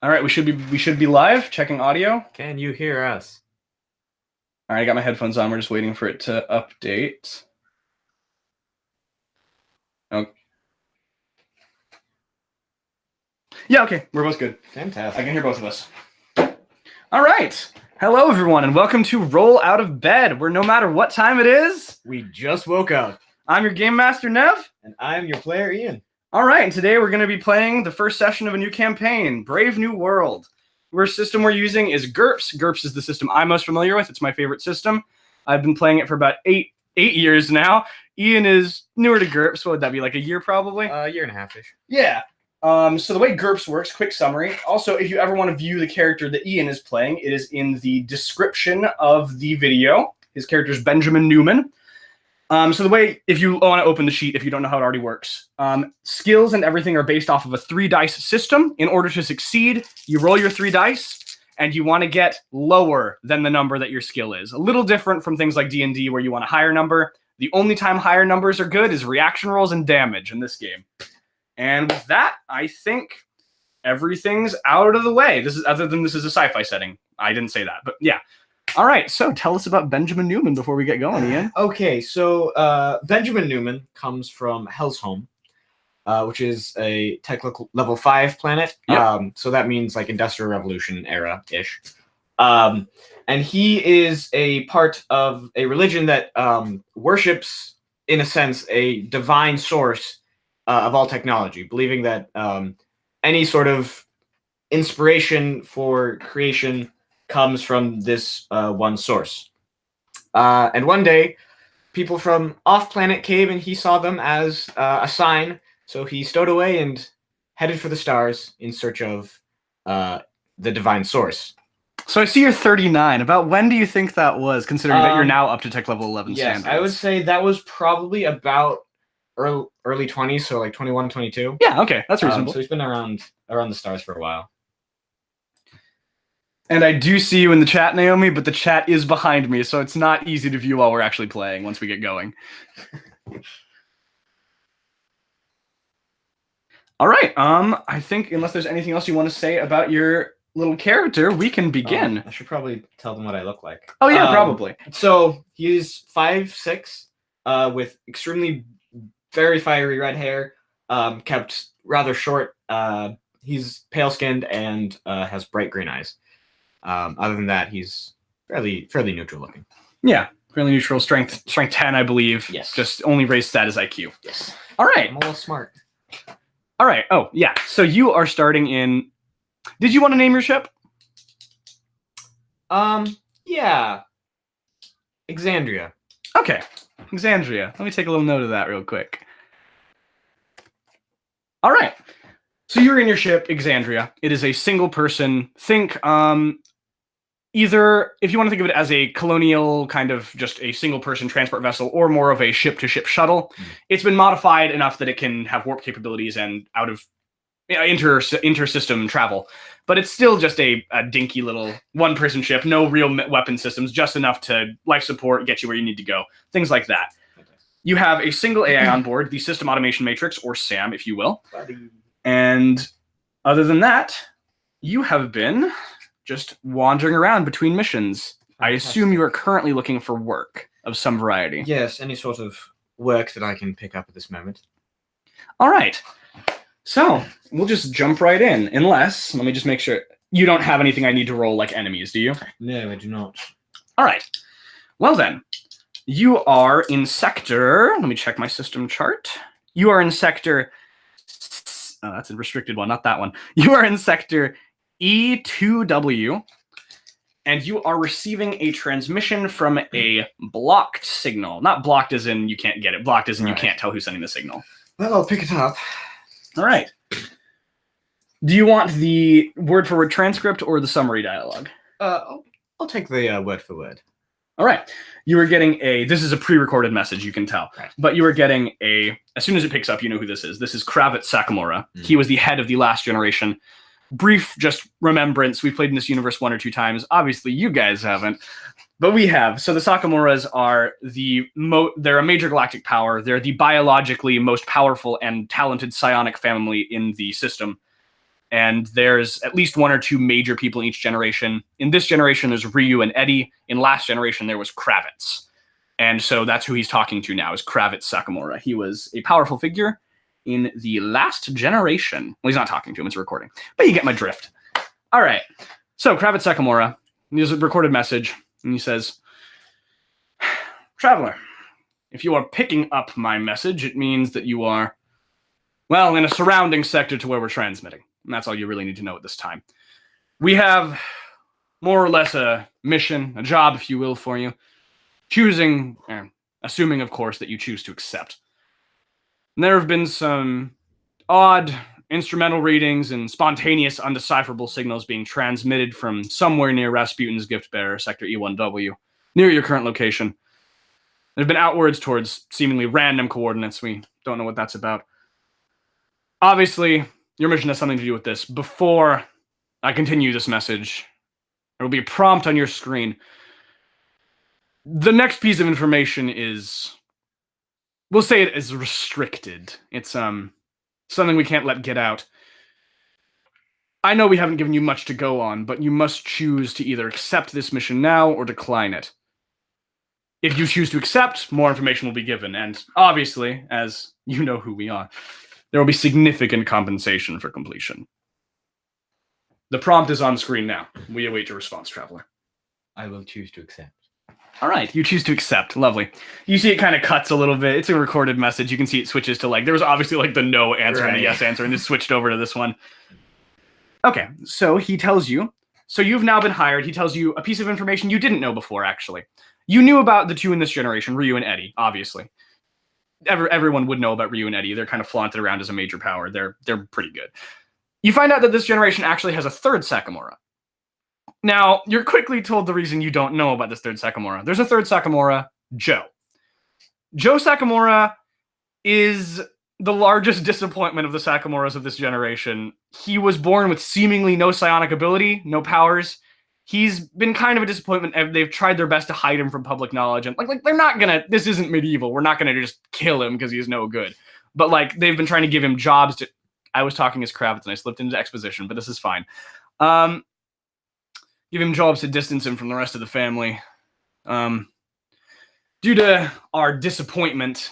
All right, we should be live. Checking audio. Can you hear us? All right, I got my headphones on. We're just waiting for it to update. Oh. Yeah, okay, we're both good. Fantastic. I can hear both of us. All right. Hello, everyone, and welcome to Roll Out of Bed, where no matter what time it is, we just woke up. I'm your Game Master, Nev. And I'm your player, Ian. All right, and today we're going to be playing the first session of a new campaign, Brave New World. The system we're using is GURPS. GURPS is the system I'm most familiar with. It's my favorite system. I've been playing it for about eight years now. Ian is newer to GURPS. What would that be, like a year probably? A year and a half-ish. Yeah. So the way GURPS works, quick summary. Also, if you ever want to view the character that Ian is playing, it is in the description of the video. His character is Benjamin Newman. So the way, if you want to open the sheet, if you don't know how it already works, skills and everything are based off of a 3-dice system. In order to succeed, you roll your 3 dice, and you want to get lower than the number that your skill is. A little different from things like D&D where you want a higher number. The only time higher numbers are good is reaction rolls and damage in this game. And with that, I think everything's out of the way. This is a sci-fi setting. I didn't say that, but yeah. All right, so tell us about Benjamin Newman before we get going, Ian. Okay, so Benjamin Newman comes from Hellsholm, which is a technical level 5 planet. Yep. So that means like Industrial Revolution era-ish. And he is a part of a religion that worships, in a sense, a divine source of all technology, believing that any sort of inspiration for creation comes from this one source. And one day, people from off-planet came and he saw them as a sign, so he stowed away and headed for the stars in search of the divine source. So I see you're 39. About when do you think that was, considering that you're now up to tech level 11 yes, standards? I would say that was probably about early 20s, so like 21, 22. Yeah, okay, that's reasonable. So he's been around the stars for a while. And I do see you in the chat, Naomi, but the chat is behind me, so it's not easy to view while we're actually playing once we get going. All right, I think unless there's anything else you want to say about your little character, we can begin. I should probably tell them what I look like. Oh yeah, probably. So he's 5'6", with extremely very fiery red hair, kept rather short. He's pale-skinned and has bright green eyes. Other than that, he's fairly neutral looking. Yeah, fairly neutral. Strength 10, I believe. Yes. Just only raised stat is IQ. Yes. All right. I'm a little smart. All right. Oh, yeah. So you are starting in... Did you want to name your ship? Yeah. Exandria. Okay. Exandria. Let me take a little note of that real quick. All right. So you're in your ship, Exandria. It is a single person. Think, either, if you want to think of it as a colonial kind of just a single person transport vessel or more of a ship-to-ship shuttle, it's been modified enough that it can have warp capabilities and out of inter-system travel. But it's still just a dinky little one-person ship, no real weapon systems, just enough to life support, get you where you need to go, things like that. You have a single AI on board, the System Automation Matrix, or SAM, if you will. And other than that, you have been just wandering around between missions. I assume you are currently looking for work of some variety. Yes, any sort of work that I can pick up at this moment. All right. So we'll just jump right in, unless, let me just make sure, you don't have anything I need to roll like enemies, do you? No, I do not. All right. Well then, you are in sector, let me check my system chart. You are in sector, oh, that's a restricted one, not that one. You are in sector E2W, and you are receiving a transmission from a blocked signal. Not blocked as in you can't get it, blocked as in you can't tell who's sending the signal. Well, I'll pick it up. All right. Do you want the word-for-word transcript or the summary dialogue? I'll take the word for word. All right. You are getting this is a pre-recorded message, you can tell. Right. But you are getting as soon as it picks up, you know who this is. This is Kravitz Sakamura. He was the head of the last generation. brief just remembrance. We've played in this universe 1 or 2 times. Obviously, you guys haven't, but we have. So the Sakamuras are they're a major galactic power. They're the biologically most powerful and talented psionic family in the system. And there's at least 1 or 2 major people in each generation. In this generation, there's Ryu and Eddie. In last generation, there was Kravitz. And so that's who he's talking to now, is Kravitz Sakamura. He was a powerful figure in the last generation. Well, he's not talking to him, it's a recording. But you get my drift. All right. So Kravitz Sakamura, there's a recorded message, and he says, Traveler, if you are picking up my message, it means that you are, well, in a surrounding sector to where we're transmitting. And that's all you really need to know at this time. We have more or less a mission, a job, if you will, for you. Assuming, of course, that you choose to accept. And there have been some odd instrumental readings and spontaneous, undecipherable signals being transmitted from somewhere near Rasputin's gift bearer, Sector E1W, near your current location. They've been outwards towards seemingly random coordinates. We don't know what that's about. Obviously, your mission has something to do with this. Before I continue this message, there will be a prompt on your screen. The next piece of information is, we'll say it is restricted. It's something we can't let get out. I know we haven't given you much to go on, but you must choose to either accept this mission now or decline it. If you choose to accept, more information will be given, and obviously, as you know who we are, there will be significant compensation for completion. The prompt is on screen now. We await your response, Traveler. I will choose to accept. All right, you choose to accept. Lovely. You see it kind of cuts a little bit. It's a recorded message. You can see it switches to there was obviously the no answer and the yes answer, and it switched over to this one. Okay, so he tells you. So you've now been hired. He tells you a piece of information you didn't know before, actually. You knew about the 2 in this generation, Ryu and Eddie, obviously. Everyone would know about Ryu and Eddie. They're kind of flaunted around as a major power. They're pretty good. You find out that this generation actually has a 3rd Sakamura. Now, you're quickly told the reason you don't know about this 3rd Sakamura. There's a 3rd Sakamura, Joe. Joe Sakamura is the largest disappointment of the Sakamuras of this generation. He was born with seemingly no psionic ability, no powers. He's been kind of a disappointment. They've tried their best to hide him from public knowledge. And they're not gonna, this isn't medieval. We're not gonna just kill him because he's no good. But they've been trying to give him jobs to, I was talking as Kravitz and I slipped into exposition, but this is fine. Give him jobs to distance him from the rest of the family. Due to our disappointment,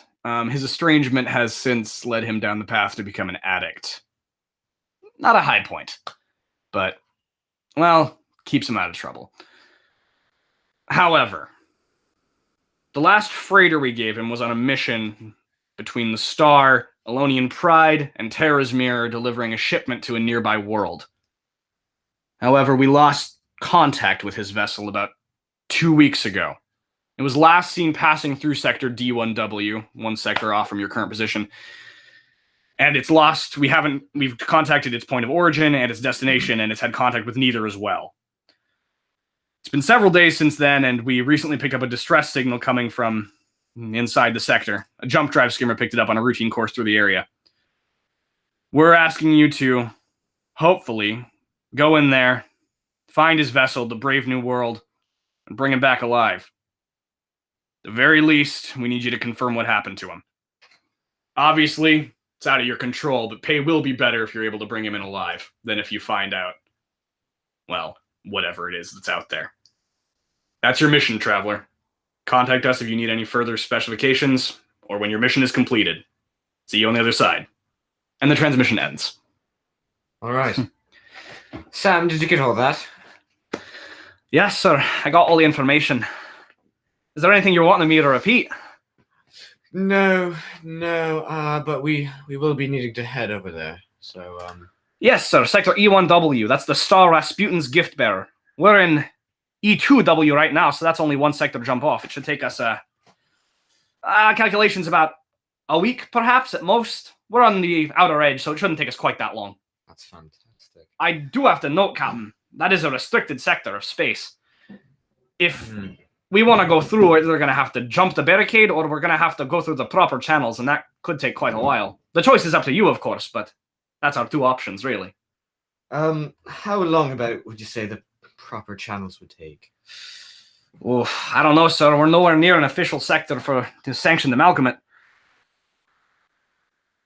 his estrangement has since led him down the path to become an addict. Not a high point, but, well, keeps him out of trouble. However, the last freighter we gave him was on a mission between the Star, Elonian Pride, and Terra's Mirror, delivering a shipment to a nearby world. However, we lost contact with his vessel about 2 weeks ago. It was last seen passing through Sector D1W, 1 sector off from your current position. And it's lost. We've contacted its point of origin and its destination, and it's had contact with neither as well. It's been several days since then, and we recently picked up a distress signal coming from inside the sector. A jump drive skimmer picked it up on a routine course through the area. We're asking you to, hopefully, go in there, find his vessel, the Brave New World, and bring him back alive. At the very least, we need you to confirm what happened to him. Obviously, it's out of your control, but pay will be better if you're able to bring him in alive than if you find out, well, whatever it is that's out there. That's your mission, Traveler. Contact us if you need any further specifications, or when your mission is completed. See you on the other side. And the transmission ends. All right. Sam, did you get all that? Yes, sir. I got all the information. Is there anything you're wanting me to repeat? No, but we will be needing to head over there. So, Yes, sir. Sector E1W. That's the Star Rasputin's gift bearer. We're in E2W right now, so that's only 1 sector to jump off. It should take us, calculations about a week, perhaps, at most. We're on the outer edge, so it shouldn't take us quite that long. That's fantastic. I do have to note, Captain, that is a restricted sector of space. If we want to go through, we're either going to have to jump the barricade, or we're going to have to go through the proper channels, and that could take quite a while. The choice is up to you, of course, but that's our 2 options, really. How long about would you say the proper channels would take? Oh, I don't know, sir. We're nowhere near an official sector to sanction the amalgamate.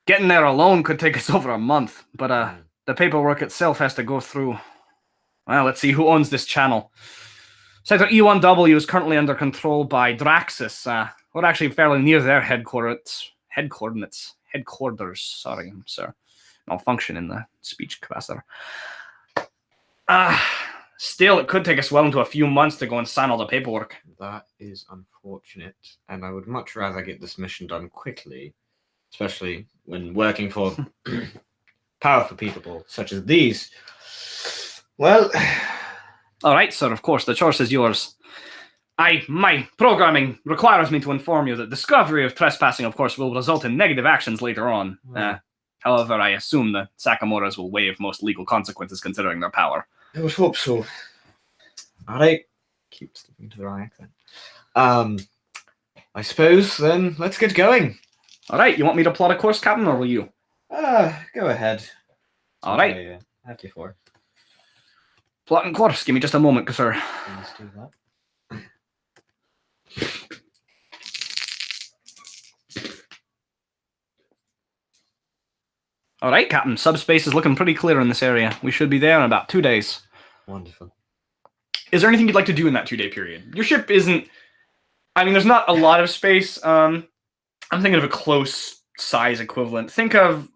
Getting there alone could take us over a month, but the paperwork itself has to go through. Well, let's see who owns this channel. Sector E1W is currently under control by Draxus. We're actually fairly near their headquarters. Sorry, sir. Malfunction in the speech capacitor. Still, it could take us well into a few months to go and sign all the paperwork. That is unfortunate, and I would much rather get this mission done quickly, especially when working for powerful people such as these. Well, all right, sir, of course, the choice is yours. My programming requires me to inform you that discovery of trespassing, of course, will result in negative actions later on. However, I assume the Sakamoras will waive most legal consequences considering their power. I would hope so. All right. Keep sticking to the wrong accent. I suppose, then, let's get going. All right, you want me to plot a course, Captain, or will you? Go ahead. All right. I have before. Plotting course. Give me just a moment, sir. Let's do that. All right, Captain. Subspace is looking pretty clear in this area. We should be there in about 2 days. Wonderful. Is there anything you'd like to do in that 2-day period? Your ship isn't... I mean, there's not a lot of space. I'm thinking of a close size equivalent. Think of,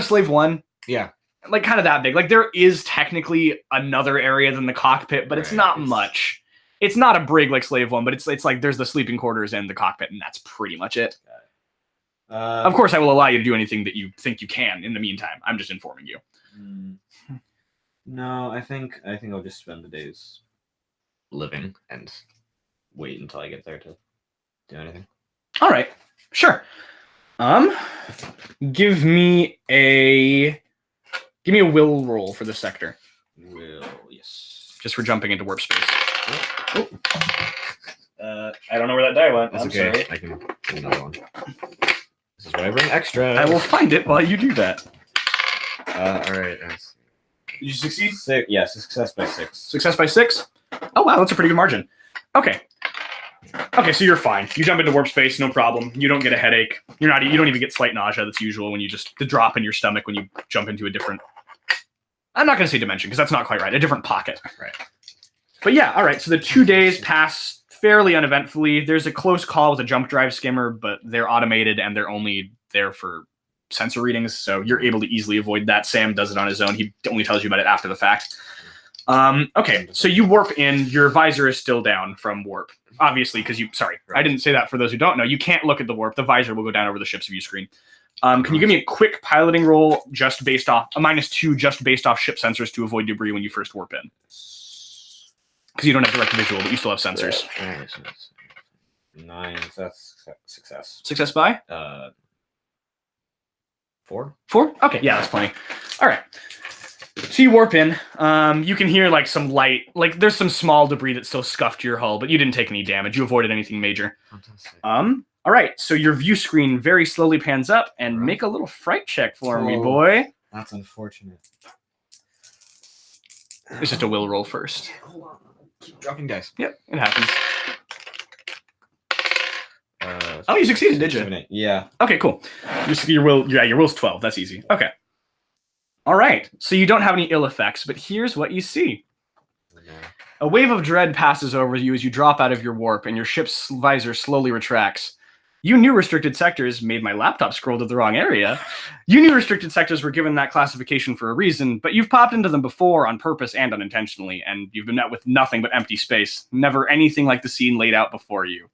Slave 1. Yeah. Like, kind of that big. Like, there is technically another area than the cockpit, but it's not much. It's not a brig like Slave 1, but it's like there's the sleeping quarters and the cockpit, and that's pretty much it. Of course, I will allow you to do anything that you think you can in the meantime. I'm just informing you. No, I think I'll just spend the days living and wait until I get there to do anything. All right, sure. Give me a will roll for this sector. Will, yes. Just for jumping into warp space. Oh. I don't know where that die went. That's okay. Sorry. I can do another one. This is why I bring extra. I will find it while you do that. All right. Did you succeed? Yes, success by 6. Success by 6? Oh, wow, that's a pretty good margin. Okay. Okay, so you're fine. You jump into warp space, no problem. You don't get a headache. You don't even get slight nausea. That's usual when the drop in your stomach when you jump into a different... I'm not going to say dimension, because that's not quite right. A different pocket. Right. But yeah, all right. So the 2 days pass fairly uneventfully. There's a close call with a jump drive skimmer, but they're automated and they're only there for sensor readings, so you're able to easily avoid that. Sam does it on his own. He only tells you about it after the fact. Okay, so you warp in. Your visor is still down from warp, obviously, because I didn't say that for those who don't know. You can't look at the warp. The visor will go down over the ship's view screen. Can you give me a quick piloting roll just based off a -2, just based off ship sensors to avoid debris when you first warp in? Because you don't have direct visual, but you still have sensors. 9, so that's success. Success by? 4. 4? Okay, yeah, that's plenty. All right. So you warp in. You can hear like some light, like there's some small debris that still scuffed your hull, but you didn't take any damage. You avoided anything major. Fantastic. All right, so your view screen very slowly pans up and make a little fright check for me, boy. That's unfortunate. It's just a will roll first. Hold on. Keep dropping dice. Yep, it happens. Oh, you succeeded, did you? 7, 8. Yeah. Okay, cool. Your will's 12. That's easy. Okay. All right. So you don't have any ill effects, but here's what you see. A wave of dread passes over you as you drop out of your warp, and your ship's visor slowly retracts. You knew restricted sectors made my laptop scroll to the wrong area. You knew restricted sectors were given that classification for a reason, but you've popped into them before on purpose and unintentionally, and you've been met with nothing but empty space, never anything like the scene laid out before you.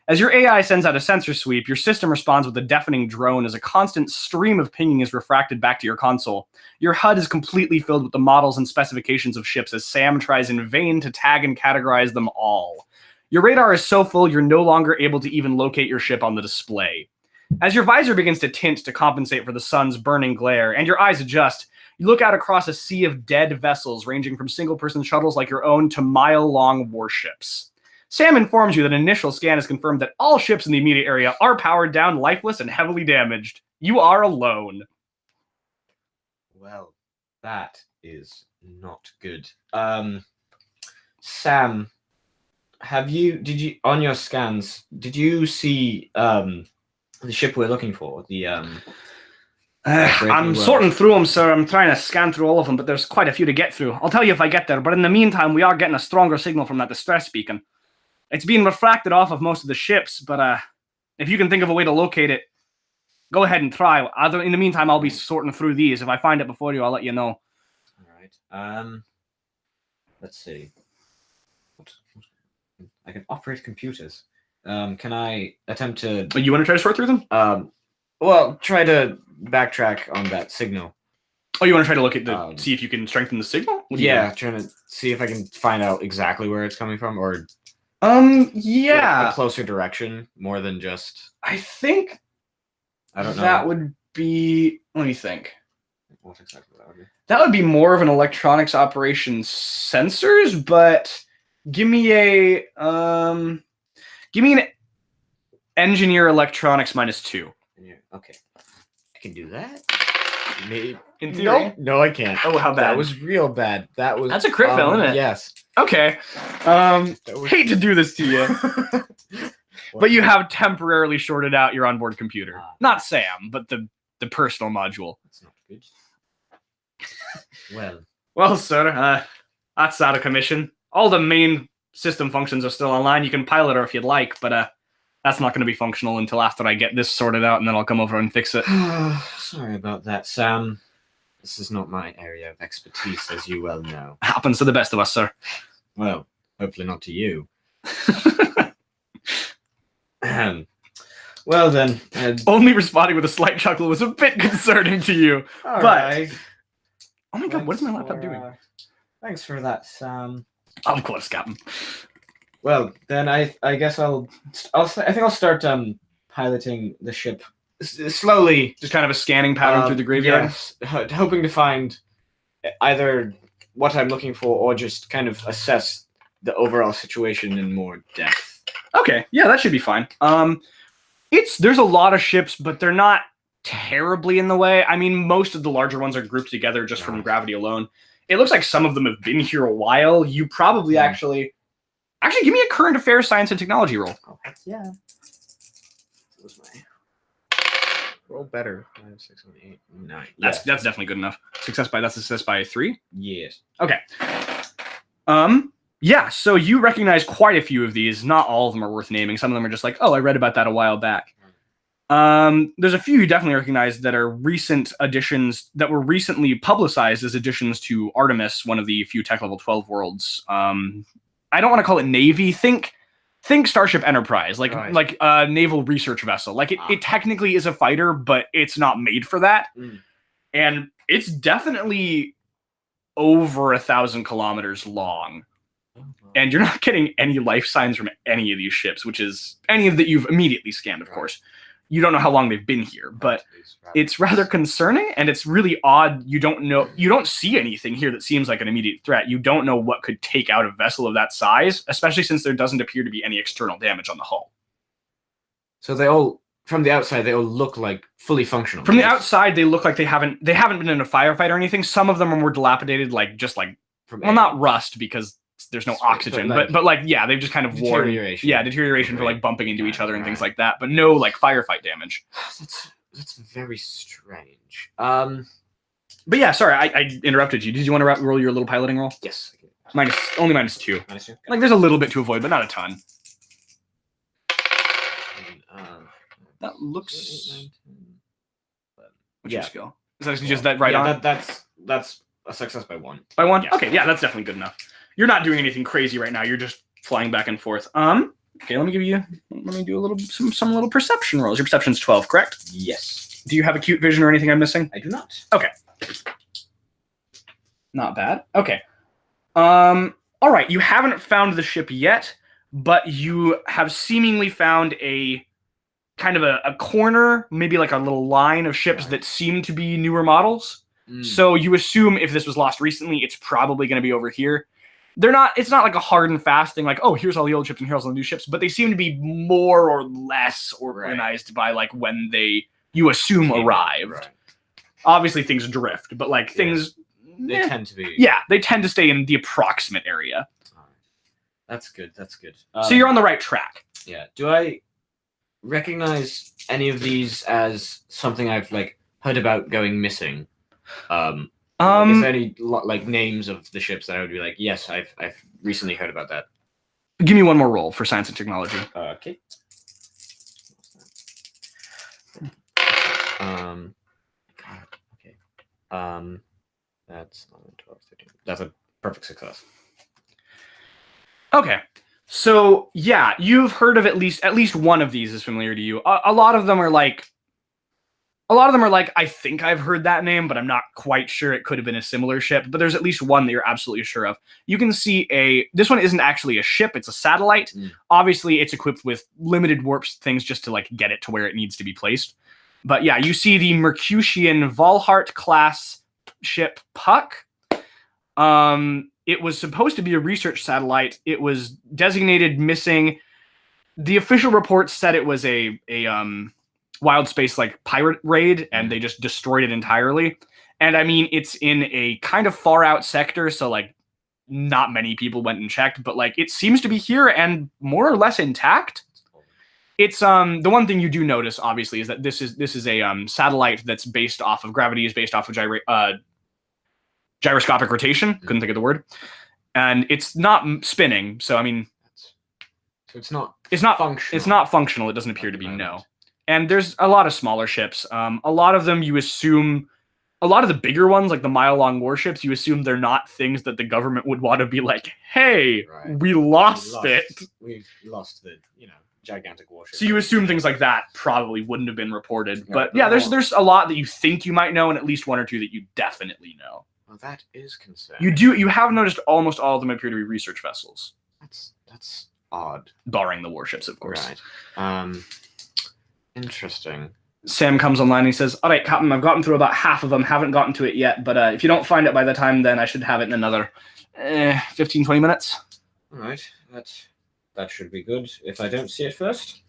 As your AI sends out a sensor sweep, your system responds with a deafening drone as a constant stream of pinging is refracted back to your console. Your HUD is completely filled with the models and specifications of ships as Sam tries in vain to tag and categorize them all. Your radar is so full you're no longer able to even locate your ship on the display. As your visor begins to tint to compensate for the sun's burning glare and your eyes adjust, you look out across a sea of dead vessels ranging from single-person shuttles like your own to mile-long warships. Sam informs you that an initial scan has confirmed that all ships in the immediate area are powered down, lifeless, and heavily damaged. You are alone. Well, That is not good. Sam, did you on your scans, did you see the ship we're looking for? I'm sorting through them, sir. I'm trying to scan through all of them, but there's quite a few to get through. I'll tell you if I get there, but in the meantime, we are getting a stronger signal from that distress beacon. It's being refracted off of most of the ships, but if you can think of a way to locate it, go ahead and try. In the meantime, I'll be sorting through these. If I find it before you, I'll let you know. All right. Let's see. I can operate computers. Can I attempt to? But you want to try to sort through them? Well, try to backtrack on that signal. Oh, you want to try to look at see if you can strengthen the signal? Yeah, trying to see if I can find out exactly where it's coming from, or yeah, a closer direction more than just. I think I don't know. That would be. Let me think. What exactly that would be? That would be more of an electronics operations sensors, but give me an engineer electronics -2. Okay, I can do that. Maybe. In theory. No, I can't. Oh, how bad? That was real bad. That's a crit fail, isn't it? Yes. Okay. Hate to do this to you, but you have temporarily shorted out your onboard computer. Not Sam, but the personal module. That's not good. Well, sir, that's out of commission. All the main system functions are still online. You can pilot her if you'd like, but that's not going to be functional until after I get this sorted out, and then I'll come over and fix it. Sorry about that, Sam. This is not my area of expertise, as you well know. Happens to the best of us, sir. Well, hopefully not to you. Well then. Only responding with a slight chuckle was a bit concerning to you. All but right. Oh my god, what is my laptop doing? Thanks for that, Sam. Of course, Captain. Well, then I guess I think I'll start piloting the ship slowly. Just kind of a scanning pattern through the graveyard. Yes, hoping to find either what I'm looking for or just kind of assess the overall situation in more depth. Okay, yeah, that should be fine. There's a lot of ships, but they're not terribly in the way. I mean, most of the larger ones are grouped together just from gravity alone. It looks like some of them have been here a while. You probably actually give me a current affairs science and technology roll. Oh, yeah. That was my roll better. 5, 6, 7, 8, 9. That's definitely good enough. That's a success by 3? Yes. Okay. Yeah, so you recognize quite a few of these. Not all of them are worth naming. Some of them are just like, oh, I read about that a while back. There's a few you definitely recognize that are recent additions that were recently publicized as additions to Artemis, one of the few Tech Level 12 worlds. I don't want to call it Navy. Think Starship Enterprise, like a naval research vessel. Like it technically is a fighter, but it's not made for that. And it's definitely over 1,000 kilometers long. And you're not getting any life signs from any of these ships, which is any of that you've immediately scanned, of course. You don't know how long they've been here, but it's rather concerning, and it's really odd. You don't see anything here that seems like an immediate threat. You don't know what could take out a vessel of that size, especially since there doesn't appear to be any external damage on the hull. So from the outside, they all look like fully functional. From the outside, they look like they haven't been in a firefight or anything. Some of them are more dilapidated, not rust because there's no oxygen, but they've just kind of deterioration. Deterioration for like bumping into each other and things like that, but no like firefight damage. That's very strange. But yeah, sorry, I interrupted you. Did you want to roll your little piloting roll? Yes. Only -2. -2. Like there's a little bit to avoid, but not a ton. That looks. 8, 9, 10, what's your skill? Is that just that right on? That's a success by 1. By 1? Yes. Okay, yeah, that's definitely good enough. You're not doing anything crazy right now. You're just flying back and forth. Okay, let me do some little perception rolls. Your perception's 12, correct? Yes. Do you have acute vision or anything I'm missing? I do not. Okay. Not bad. Okay. All right. You haven't found the ship yet, but you have seemingly found a kind of a corner, maybe like a little line of ships that seem to be newer models. So you assume if this was lost recently, it's probably going to be over here. It's not like a hard and fast thing, like, oh, here's all the old ships and here's all the new ships, but they seem to be more or less organized by like when you assume arrived. Right. Obviously things drift, but like things they tend to be. Yeah, they tend to stay in the approximate area. All right. That's good. That's good. So you're on the right track. Yeah. Do I recognize any of these as something I've heard about going missing? Is there any names of the ships that I would be like, yes, I've recently heard about that. Give me one more roll for science and technology. Okay. Okay. That's 11, 12, 13. That's a perfect success. Okay. So yeah, you've heard of at least one of these is familiar to you. A lot of them are like, I think I've heard that name, but I'm not quite sure. It could have been a similar ship, but there's at least one that you're absolutely sure of. You can see this one isn't actually a ship, it's a satellite. Obviously, it's equipped with limited warp things just to get it to where it needs to be placed. But yeah, you see the Mercutian Valhart class ship Puck. It was supposed to be a research satellite. It was designated missing. The official report said it was a wild space pirate raid, and they just destroyed it entirely. And I mean, it's in a kind of far out sector, so not many people went and checked, but it seems to be here and more or less intact. It's the one thing you do notice, obviously, is that this is a satellite that's based off of gravity, is based off of gyroscopic rotation. Couldn't think of the word. And it's not spinning, so I mean, so it's not functional. It's not functional. It doesn't appear to be, no. And there's a lot of smaller ships. A lot of them you assume, a lot of the bigger ones, like the mile-long warships, you assume they're not things that the government would want to be like, hey, we lost it. We've lost the, gigantic warship. So you assume things like that probably wouldn't have been reported. But yeah, there's a lot that you think you might know, and at least one or two that you definitely know. Well, that is concerning. You have noticed almost all of them appear to be research vessels. That's odd. Barring the warships, of course. Right. Interesting. Sam comes online and he says, all right, Captain, I've gotten through about half of them, haven't gotten to it yet, but if you don't find it by the time then, I should have it in another 15, 20 minutes. All right, that should be good if I don't see it first.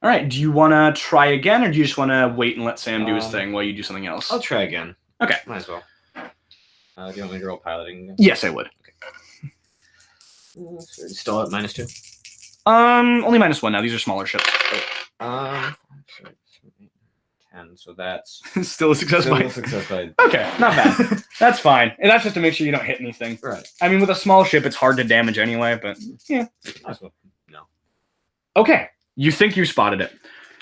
All right, do you want to try again, or do you just want to wait and let Sam do his thing while you do something else? I'll try again. Okay. Might as well. Do you want me to roll piloting? Yes, I would. Okay. Still at -2? Only -1 now. These are smaller ships. 10, so that's still a success by. Okay, not bad. That's fine. And that's just to make sure you don't hit anything. Right. I mean, with a small ship, it's hard to damage anyway, but yeah. No. Okay, you think you spotted it.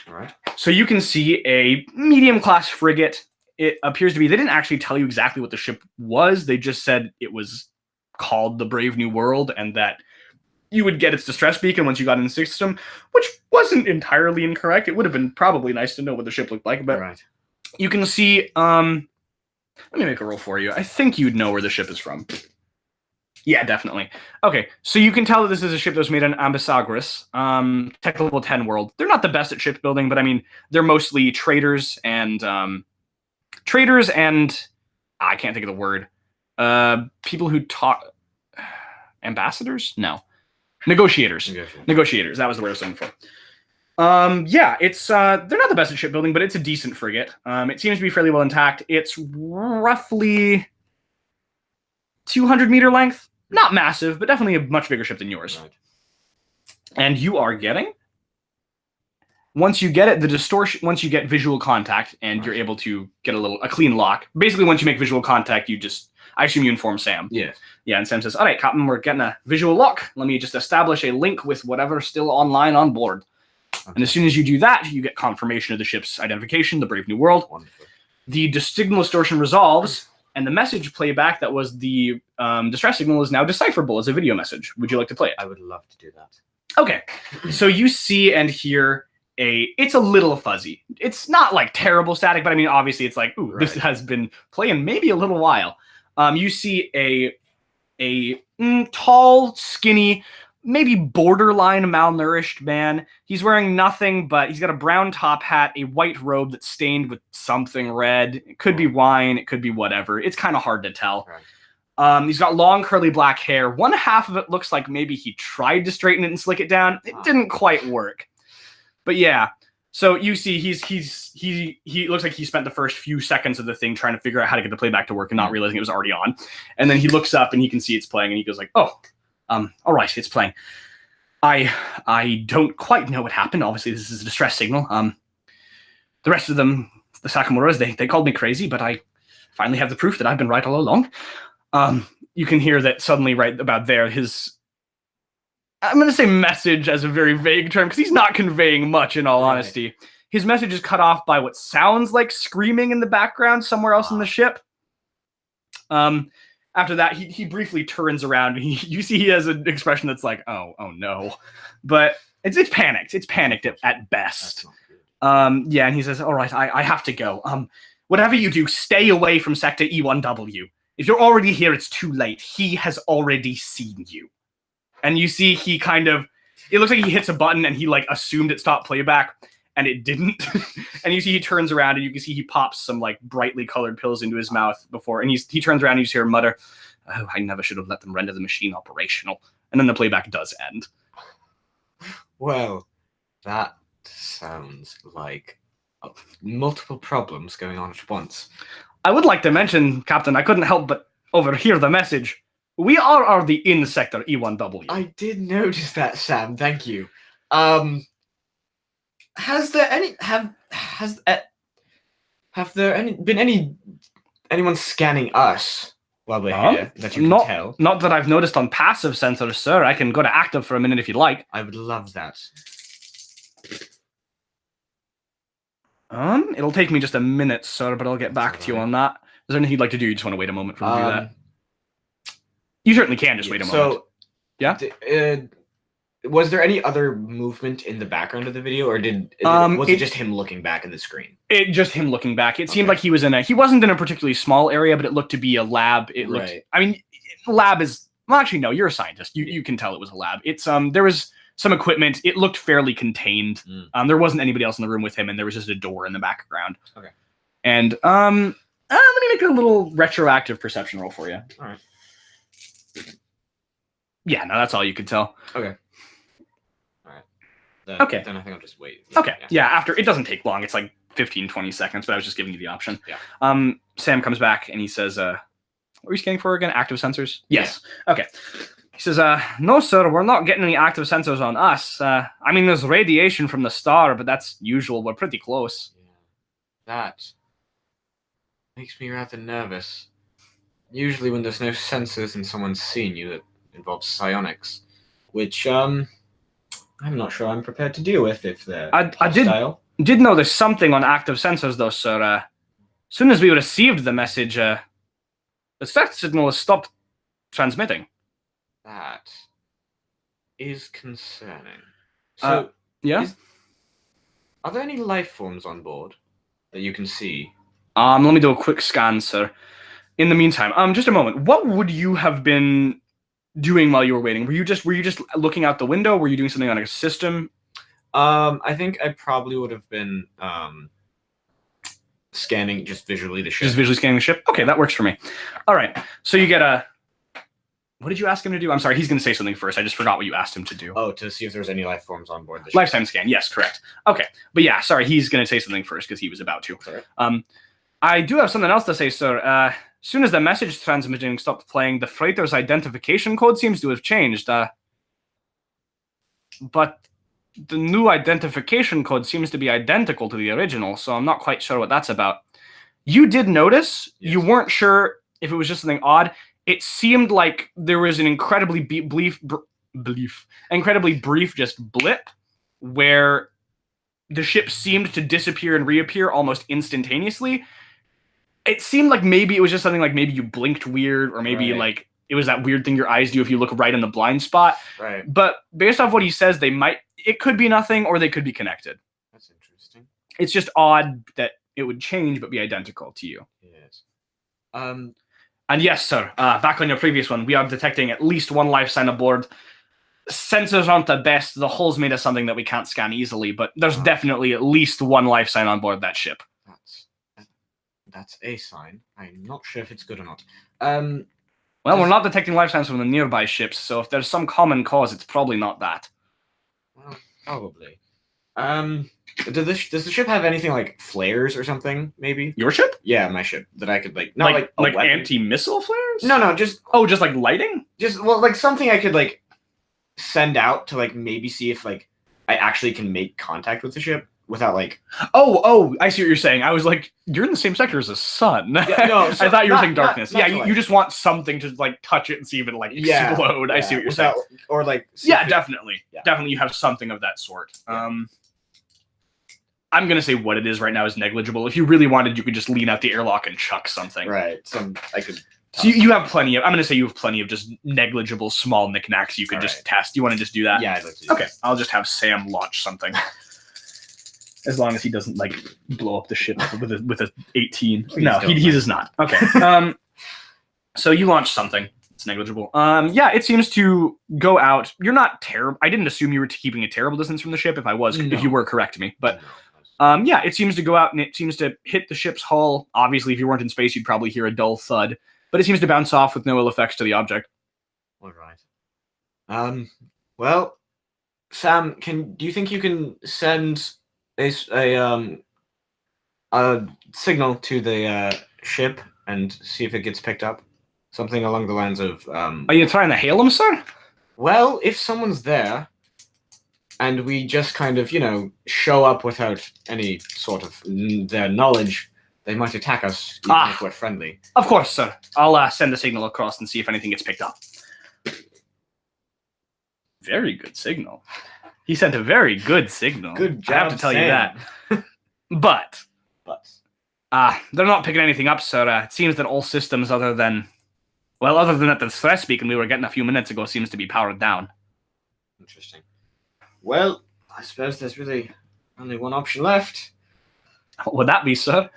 All right. So you can see a medium-class frigate. It appears to be, they didn't actually tell you exactly what the ship was. They just said it was called the Brave New World, and that you would get its distress beacon once you got in the system, which wasn't entirely incorrect. It would have been probably nice to know what the ship looked like, but you can see, let me make a roll for you. I think you'd know where the ship is from. Yeah, definitely. Okay, so you can tell that this is a ship that was made on Ambasagris, Tech Level 10 world. They're not the best at shipbuilding, but I mean, they're mostly traders and I can't think of the word. People who talk, ambassadors? No. Negotiators. Negotiators. That was the word I was looking for. Yeah, it's they're not the best at shipbuilding, but it's a decent frigate. It seems to be fairly well intact. It's roughly 200 meter length. Not massive, but definitely a much bigger ship than yours. Right. And you are getting, once you get it, the distortion, once you get visual contact and you're able to get a clean lock. Basically, once you make visual contact, you just, I assume you inform Sam. Yes. Yeah, and Sam says, all right, Captain, we're getting a visual lock. Let me just establish a link with whatever's still online on board. Okay. And as soon as you do that, you get confirmation of the ship's identification, the Brave New World. Wonderful. The signal distortion resolves, and the message playback that was the distress signal is now decipherable as a video message. Would you like to play it? I would love to do that. Okay. So you see and hear it's a little fuzzy. It's not like terrible static, but I mean, obviously it's like, ooh, right. This has been playing maybe a little while. You see a tall, skinny, maybe borderline malnourished man. He's wearing nothing, but he's got a brown top hat, a white robe that's stained with something red. It could be wine. It could be whatever. It's kind of hard to tell. Right. He's got long, curly black hair. One half of it looks like maybe he tried to straighten it and slick it down. It didn't quite work. But yeah, So you see, he looks like he spent the first few seconds of the thing trying to figure out how to get the playback to work and not realizing it was already on. And then he looks up and he can see it's playing and he goes like, "Oh, all right, it's playing. I don't quite know what happened. Obviously, this is a distress signal. The rest of them, the Sakamuras, they called me crazy, but I finally have the proof that I've been right all along." You can hear that suddenly right about there, I'm going to say message as a very vague term because he's not conveying much in all honesty. His message is cut off by what sounds like screaming in the background somewhere else in the ship. After that, he briefly turns around. You see he has an expression that's like, oh no. But it's panicked. It's panicked at best. Yeah, and he says, all right, I have to go. Whatever you do, stay away from Sector E1W. If you're already here, it's too late. He has already seen you. And you see he kind of, it looks like he hits a button and he like assumed it stopped playback and it didn't. And you see he turns around and you can see he pops some like brightly colored pills into his mouth before, and he turns around and you just hear him mutter, "Oh, I never should have let them render the machine operational." And then the playback does end. Well, that sounds like multiple problems going on at once. I would like to mention, Captain, I couldn't help but overhear the message. We are already in Sector E1W. I did notice that, Sam. Thank you. Has there been anyone scanning us while we're here that you can tell? Not that I've noticed on passive sensors, sir. I can go to active for a minute if you'd like. I would love that. It'll take me just a minute, sir, but I'll get back to you on that. Is there anything you'd like to do? You just want to wait a moment for me to do that? You certainly can just wait a moment. So, yeah? Was there any other movement in the background of the video, or was it just him looking back at the screen? Just him looking back. It seemed like he was he wasn't in a particularly small area, but it looked to be a lab. It looked, I mean, lab is, well, actually, no, you're a scientist. You can tell it was a lab. It's, there was some equipment. It looked fairly contained. There wasn't anybody else in the room with him, and there was just a door in the background. Okay. And, let me make a little retroactive perception roll for you. All right. Yeah, no, that's all you could tell. Okay. All right. Okay. Then I think I'll just wait. Okay. Yeah, after, it doesn't take long. It's like 15, 20 seconds, but I was just giving you the option. Yeah. Sam comes back and he says, what are you scanning for again? Active sensors? Yes. Yeah. Okay. He says, no, sir, we're not getting any active sensors on us. I mean, there's radiation from the star, but that's usual. We're pretty close. Yeah. That makes me rather nervous. Usually when there's no sensors and someone's seen you, it involves psionics, which I'm not sure I'm prepared to deal with if they're hostile. I did know there's something on active sensors, though, sir. As soon as we received the message, the static signal has stopped transmitting. That is concerning. So, yeah? Are there any life forms on board that you can see? Let me do a quick scan, sir. In the meantime, just a moment. What would you have been doing while you were waiting? Were you just looking out the window? Were you doing something on a system? I think I probably would have been scanning just visually the ship. Just visually scanning the ship? Okay, that works for me. All right. So you get a... What did you ask him to do? I'm sorry, he's going to say something first. I just forgot what you asked him to do. Oh, to see if there's any life forms on board the ship. Lifetime scan. Yes, correct. Okay. But yeah, sorry, he's going to say something first because he was about to. Sorry. I do have something else to say, sir. As soon as the message transmitting stopped playing, the freighter's identification code seems to have changed. But the new identification code seems to be identical to the original, so I'm not quite sure what that's about. You did notice, you weren't sure if it was just something odd. It seemed like there was an incredibly brief just blip where the ship seemed to disappear and reappear almost instantaneously. It seemed like maybe it was just something like maybe you blinked weird, or maybe like it was that weird thing your eyes do if you look right in the blind spot. Right. But based off what he says, it could be nothing or they could be connected. That's interesting. It's just odd that it would change but be identical to you. Yes. And yes, sir, back on your previous one, we are detecting at least one life sign aboard. Sensors aren't the best. The hull's made of something that we can't scan easily, but there's definitely at least one life sign on board that ship. That's a sign. I'm not sure if it's good or not. Well, we're not detecting life signs from the nearby ships, so if there's some common cause, it's probably not that. Well, probably. Does the ship have anything like flares or something? Maybe. Your ship? Yeah, my ship that I could not like a like weapon. anti-missile flares? No, just just like lighting? just like something I could like send out to like maybe see if like I actually can make contact with the ship without like. Oh, I see what you're saying. I was like, you're in the same sector as the sun. Yeah, no, I thought you were saying darkness. not Yeah, you just want something to like touch it and see if it like explode. I see what you're saying. Or like. Yeah, definitely. Yeah. Definitely, you have something of that sort. Yeah. I'm gonna say what it is right now is negligible. If you really wanted, you could just lean out the airlock and chuck something. Right. I could. So you have plenty of. I'm gonna say you have plenty of just negligible small knickknacks you could just test. You want to just do that? Yeah, I'd like to do okay. I'll just have Sam launch something. As long as he doesn't like blow up the ship with a 18. Please no, he does not. Okay. So you launch something. It's negligible. Yeah, it seems to go out. You're not terrible. I didn't assume you were keeping a terrible distance from the ship. If I was, if you were, correct me. But yeah, it seems to go out and it seems to hit the ship's hull. Obviously, if you weren't in space, you'd probably hear a dull thud. But it seems to bounce off with no ill effects to the object. All right. Well, Sam, do you think you can send a signal to the ship and see if it gets picked up? Something along the lines of. Are you trying to hail him, sir? Well, if someone's there, and we just kind of, show up without any sort of their knowledge, they might attack us even if we're friendly. Of course, sir. I'll send the signal across and see if anything gets picked up. Very good signal. He sent a very good signal. Good job, I have to tell you that. But they're not picking anything up, sir. It seems that all systems other than at the stress beacon we were getting a few minutes ago seems to be powered down. Interesting. Well, I suppose there's really only one option left. What would that be, sir?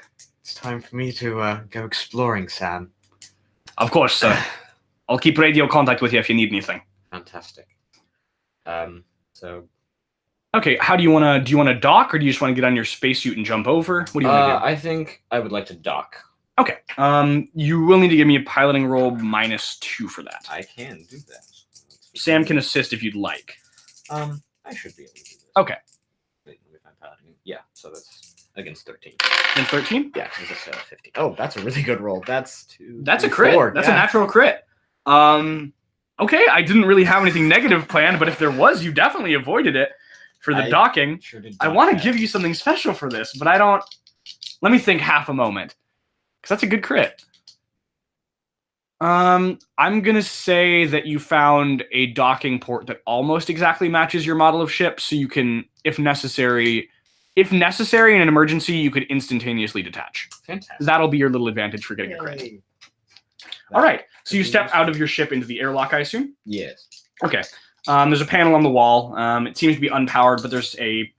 It's time for me to go exploring, Sam. Of course, sir. I'll keep radio contact with you if you need anything. Fantastic. Okay, how do you want to dock, or do you just want to get on your spacesuit and jump over? What do you want to do? I think I would like to dock. Okay. You will need to give me a piloting roll -2 for that. I can do that. Sam can assist if you'd like. I should be able to do this. Okay. Wait, let me find piloting. Yeah, so that's against 13. Against 13? Yeah, it's 50. Oh, that's a really good roll. That's 2. That's a crit. 4. That's a natural crit. Okay, I didn't really have anything negative planned, but if there was, you definitely avoided it for the docking. Sure did. I want to give you something special for this, but I don't. Let me think half a moment. Because that's a good crit. I'm going to say that you found a docking port that almost exactly matches your model of ship, so you can, if necessary in an emergency, you could instantaneously detach. Fantastic. That'll be your little advantage for getting a crit. All right, so you step out of your ship into the airlock, I assume? Yes. Okay. There's a panel on the wall. It seems to be unpowered, but there's a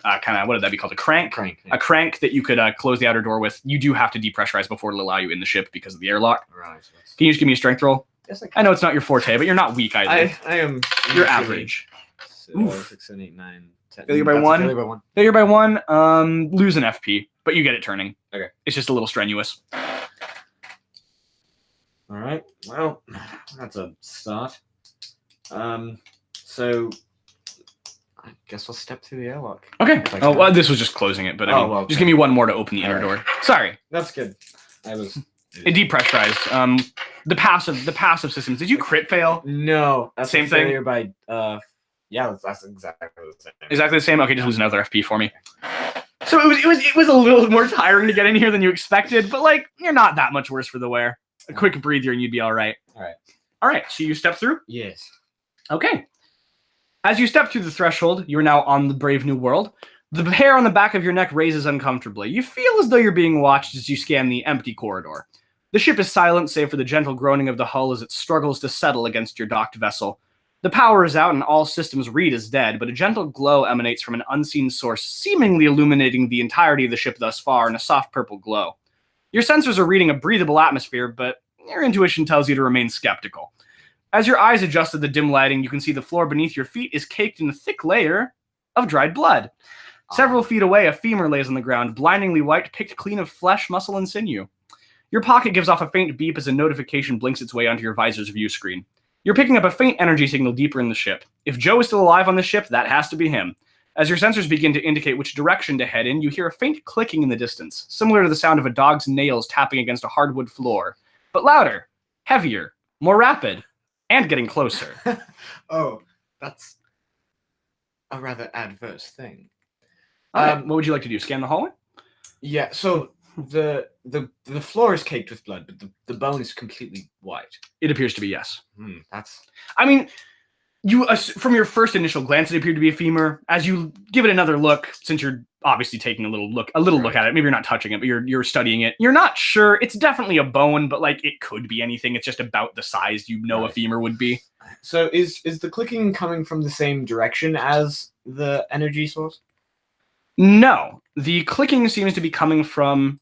kind of, what would that be called? A crank? Yeah. A crank that you could close the outer door with. You do have to depressurize before it'll allow you in the ship because of the airlock. Right. Can you just give me a strength roll? Yes, I can. I know it's not your forte, but you're not weak either. I am. You're average. 6, 7, 8, 9, 10. Failure by 1. Failure by 1. Failure by 1. Lose an FP, but you get it turning. Okay. It's just a little strenuous. All right. Well, that's a start. So I guess I'll step through the airlock. Okay. Oh, well, this was just closing it, but I mean, just give me one more to open the inner door. Sorry. That's good. It depressurized. The passive systems. Did you crit fail? No. That's same thing. Failure by yeah, that's exactly the same. Exactly the same. Okay, just lose another FP for me. So it was a little more tiring to get in here than you expected, but like you're not that much worse for the wear. A quick breather and you'd be all right. All right. So you step through? Yes. Okay. As you step through the threshold, you're now on the brave new world. The hair on the back of your neck raises uncomfortably. You feel as though you're being watched as you scan the empty corridor. The ship is silent, save for the gentle groaning of the hull as it struggles to settle against your docked vessel. The power is out and all systems read is dead, but a gentle glow emanates from an unseen source, seemingly illuminating the entirety of the ship thus far in a soft purple glow. Your sensors are reading a breathable atmosphere, but your intuition tells you to remain skeptical. As your eyes adjust to the dim lighting, you can see the floor beneath your feet is caked in a thick layer of dried blood. Several feet away, a femur lays on the ground, blindingly white, picked clean of flesh, muscle, and sinew. Your pocket gives off a faint beep as a notification blinks its way onto your visor's view screen. You're picking up a faint energy signal deeper in the ship. If Joe is still alive on the ship, that has to be him. As your sensors begin to indicate which direction to head in, you hear a faint clicking in the distance, similar to the sound of a dog's nails tapping against a hardwood floor, but louder, heavier, more rapid, and getting closer. Oh, that's a rather adverse thing. All right, what would you like to do? Scan the hallway? Yeah, so the floor is caked with blood, but the bone is completely white. It appears to be yes. That's... I mean, from your first initial glance, it appeared to be a femur. As you give it another look, since you're obviously taking a little look at it, maybe you're not touching it, but you're studying it. You're not sure. It's definitely a bone, but like it could be anything. It's just about the size a femur would be. So is the clicking coming from the same direction as the energy source? No, the clicking seems to be coming from...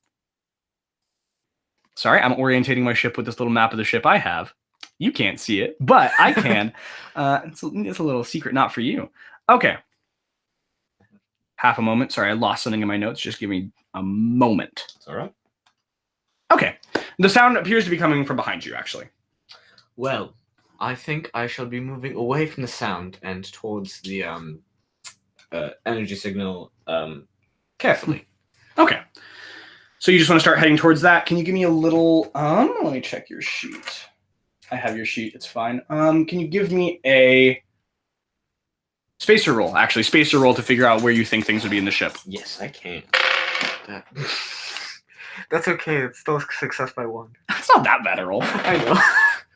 Sorry, I'm orientating my ship with this little map of the ship I have. You can't see it, but I can. It's a little secret, not for you. Okay. Half a moment. Sorry, I lost something in my notes. Just give me a moment. It's all right. Okay. The sound appears to be coming from behind you, actually. Well, I think I shall be moving away from the sound and towards the energy signal carefully. Okay. So you just want to start heading towards that. Can you give me a little... let me check your sheet. I have your sheet. It's fine. Can you give me a spacer roll? Actually, spacer roll to figure out where you think things would be in the ship. Yes, I can. That's okay. It's still success by 1. It's not that bad a roll. I know.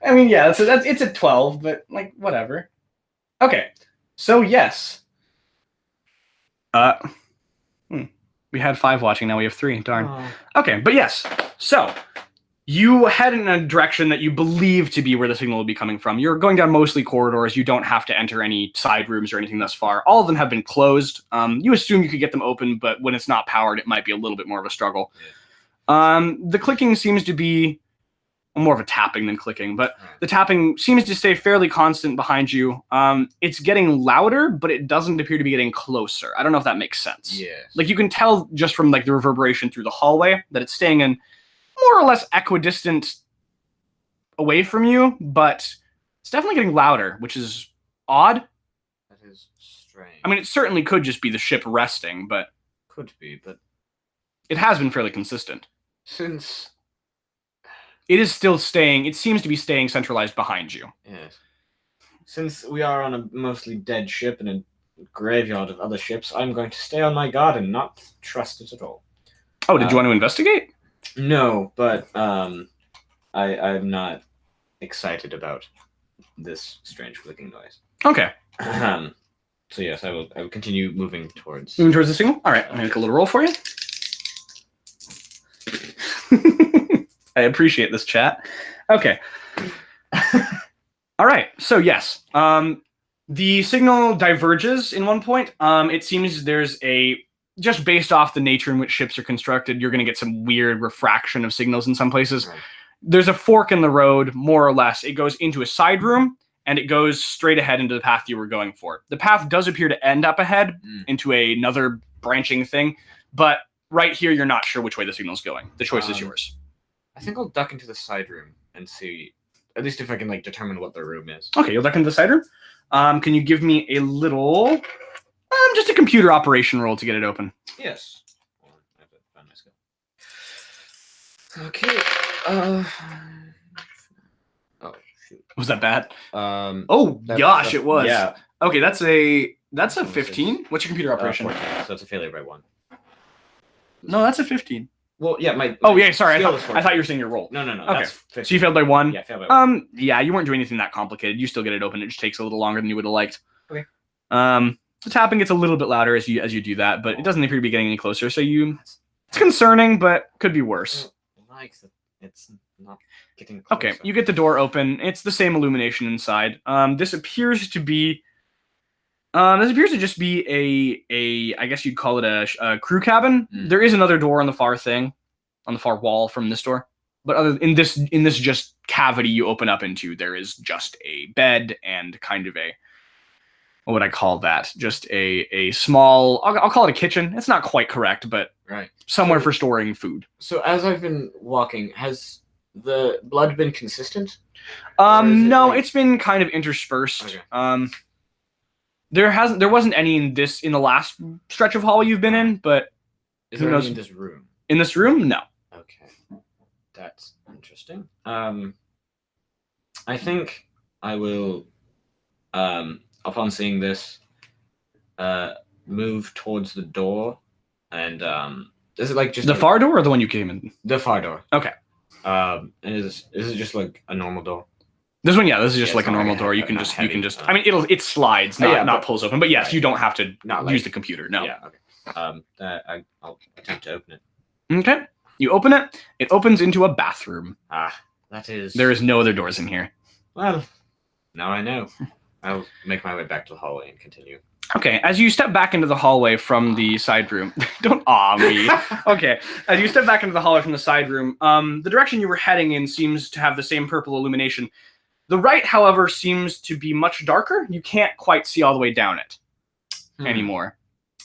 I mean, yeah, it's a 12, but like whatever. Okay. So yes. We had 5 watching. Now we have 3. Darn. Oh. Okay, but yes. So you head in a direction that you believe to be where the signal will be coming from. You're going down mostly corridors. You don't have to enter any side rooms or anything thus far. All of them have been closed. You assume you could get them open, but when it's not powered, it might be a little bit more of a struggle. The clicking seems to be more of a tapping than clicking, but the tapping seems to stay fairly constant behind you. It's getting louder, but it doesn't appear to be getting closer. I don't know if that makes sense. Yes. Like you can tell just from like the reverberation through the hallway that it's staying in more or less equidistant away from you, but it's definitely getting louder, which is odd. That is strange. I mean, it certainly could just be the ship resting, but... Could be, but... It has been fairly consistent. Since... It is still staying... It seems to be staying centralized behind you. Yes. Since we are on a mostly dead ship and a graveyard of other ships, I'm going to stay on my guard and not trust it at all. Oh, did you want to investigate? No, but I'm not excited about this strange clicking noise. Okay. So yes, I will continue moving towards... Moving towards the signal? All right, I'm going to make a little roll for you. I appreciate this chat. Okay. All right, so yes. The signal diverges in one point. It seems there's a... Just based off the nature in which ships are constructed, you're going to get some weird refraction of signals in some places. Right. There's a fork in the road, more or less. It goes into a side room, and it goes straight ahead into the path you were going for. The path does appear to end up ahead into another branching thing, but right here, you're not sure which way the signal's going. The choice is yours. I think I'll duck into the side room and see, at least if I can like determine what the room is. Okay, you'll duck into the side room. Can you give me a little... just a computer operation roll to get it open. Yes. I have to find my skill. Okay. Oh shoot. Was that bad? That's, Gosh, it was. Yeah. Okay, that's a 15. What's your computer operation? 14, so it's a failure by 1. No, that's a 15. Well, yeah, my yeah, sorry. skill I thought you were saying your roll. No. Okay. That's 15. So you failed by 1. Yeah, failed by 1. Yeah, you weren't doing anything that complicated. You still get it open. It just takes a little longer than you would have liked. Okay. The tapping gets a little bit louder as you do that, but it doesn't appear to be getting any closer. So it's concerning, but could be worse. It's not getting closer. Okay, you get the door open. It's the same illumination inside. This appears to just be a I guess you'd call it a crew cabin. There is another door on the far wall from this door. But other in this just cavity you open up into, there is just a bed and kind of a, what would I call that? Just a small, I'll call it a kitchen. It's not quite correct, but right. Somewhere for storing food. So as I've been walking, has the blood been consistent? No, it's been kind of interspersed. Okay. There wasn't any in the last stretch of hallway you've been in, but Is who there knows? any in this room? In this room, no. Okay, that's interesting. I think I will, upon seeing this, move towards the door, and is it like just The far door or the one you came in? the far door? Okay. And is it just like a normal door? This one, yeah, this is just Yeah, like it's a not like normal a door. You heavy- can not just heavy, I mean, it slides, not yeah, not but- pulls open. But yes, right. you don't have to Not use like- the computer. No. Yeah. Okay. I'll attempt to open it. Okay. You open it. It opens into a bathroom. That is. There is no other doors in here. Well, now I know. I'll make my way back to the hallway and continue. Okay, as you step back into the hallway from the side room, don't awe me. Okay, as you step back into the hallway from the side room, the direction you were heading in seems to have the same purple illumination. The right, however, seems to be much darker. You can't quite see all the way down it anymore.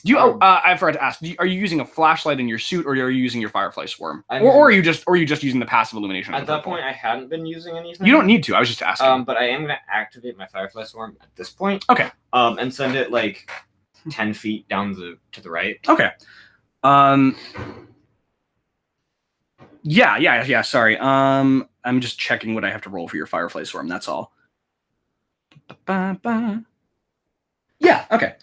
Do you? I forgot to ask. Are you using a flashlight in your suit, or are you using your Firefly Swarm, or are you just using the passive illumination? At that point, I hadn't been using anything. You don't need to. I was just asking. But I am gonna activate my Firefly Swarm at this point. Okay. And send it like 10 feet down to the right. Okay. Yeah. Sorry. I'm just checking what I have to roll for your Firefly Swarm. That's all. Yeah. Okay.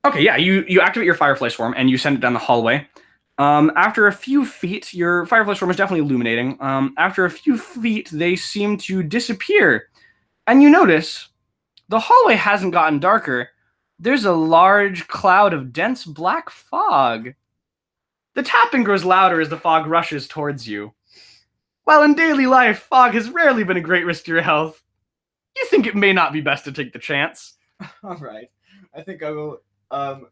Okay. Yeah. You activate your Firefly Swarm and you send it down the hallway. After a few feet, your Firefly Swarm is definitely illuminating. After a few feet, they seem to disappear, and you notice the hallway hasn't gotten darker. There's a large cloud of dense black fog. The tapping grows louder as the fog rushes towards you. While in daily life, fog has rarely been a great risk to your health, you think it may not be best to take the chance. All right. I think I will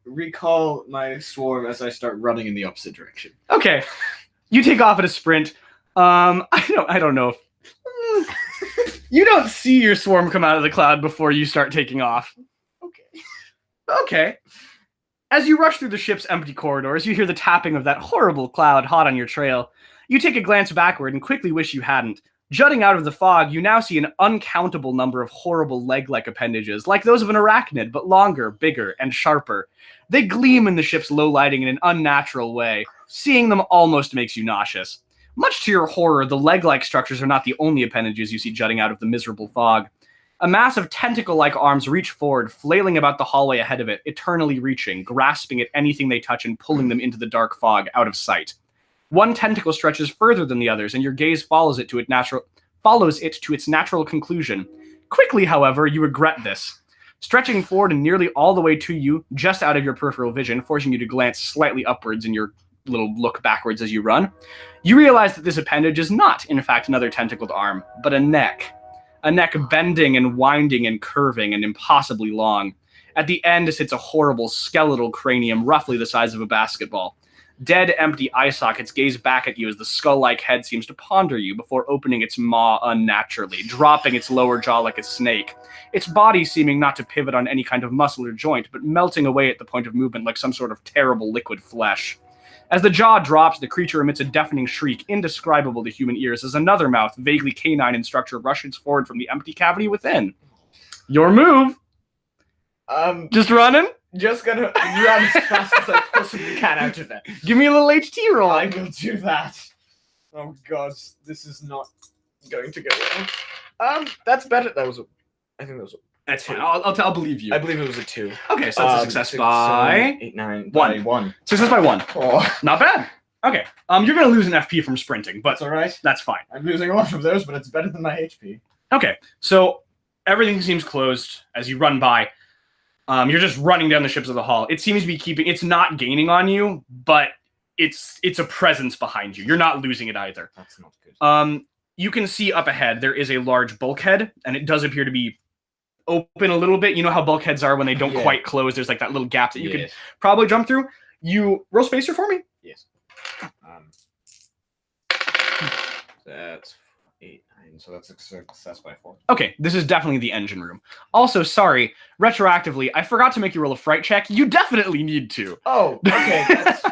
recall my swarm as I start running in the opposite direction. Okay. You take off at a sprint. I don't know if... You don't see your swarm come out of the cloud before you start taking off. Okay. As you rush through the ship's empty corridors, you hear the tapping of that horrible cloud hot on your trail. You take a glance backward and quickly wish you hadn't. Jutting out of the fog, you now see an uncountable number of horrible leg-like appendages, like those of an arachnid, but longer, bigger, and sharper. They gleam in the ship's low lighting in an unnatural way. Seeing them almost makes you nauseous. Much to your horror, the leg-like structures are not the only appendages you see jutting out of the miserable fog. A mass of tentacle-like arms reach forward, flailing about the hallway ahead of it, eternally reaching, grasping at anything they touch and pulling them into the dark fog, out of sight. One tentacle stretches further than the others, and your gaze follows it to its natural conclusion. Quickly, however, you regret this. Stretching forward and nearly all the way to you, just out of your peripheral vision, forcing you to glance slightly upwards in your little look backwards as you run, you realize that this appendage is not, in fact, another tentacled arm, but a neck. A neck bending and winding and curving and impossibly long. At the end sits a horrible skeletal cranium roughly the size of a basketball. Dead, empty eye sockets gaze back at you as the skull-like head seems to ponder you before opening its maw unnaturally, dropping its lower jaw like a snake, its body seeming not to pivot on any kind of muscle or joint, but melting away at the point of movement like some sort of terrible liquid flesh. As the jaw drops, the creature emits a deafening shriek, indescribable to human ears, as another mouth, vaguely canine in structure, rushes forward from the empty cavity within. Your move. Just running? Just gonna run as fast as I possibly can out of there. Give me a little HT roll. I will do that. Oh god, this is not going to go well. That's better. I think that was That's fine. I'll believe you. I believe it was a 2. Okay, so that's a success by 8, 9, One. 1. Success by 1. Oh, Not bad. Okay. You're gonna lose an FP from sprinting, but that's alright. that's fine. I'm losing a lot of those, but it's better than my HP. Okay, so everything seems closed as you run by. You're just running down the ships of the hall. It seems to be it's not gaining on you, but it's a presence behind you. You're not losing it either. That's not good. You can see up ahead there is a large bulkhead, and it does appear to be open a little bit. You know how bulkheads are when they don't quite close. There's like that little gap that you could probably jump through. You roll spacer for me? Yes. That's 8, 9, so that's a success by 4. Okay, this is definitely the engine room. Also, sorry, retroactively, I forgot to make you roll a fright check. You definitely need to. Oh, okay. That's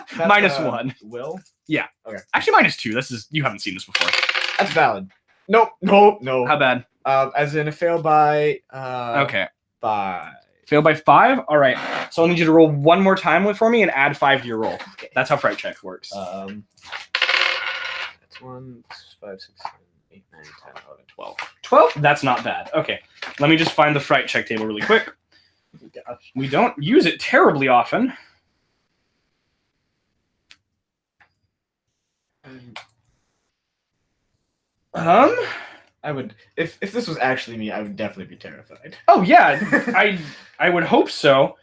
-1. Will? Yeah. Okay. Actually, -2. You haven't seen this before. That's valid. Nope. How bad? As in a fail by Okay. 5. Fail by 5? All right. So I'll need you to roll one more time for me and add 5 to your roll. Okay. That's how fright check works. That's 1, 5, 6, 7, 8, 9, 10, 11, 12. 12? That's not bad. Okay. Let me just find the fright check table really quick. Gosh. We don't use it terribly often. I would, if this was actually me, I would definitely be terrified. Oh yeah, I would hope so.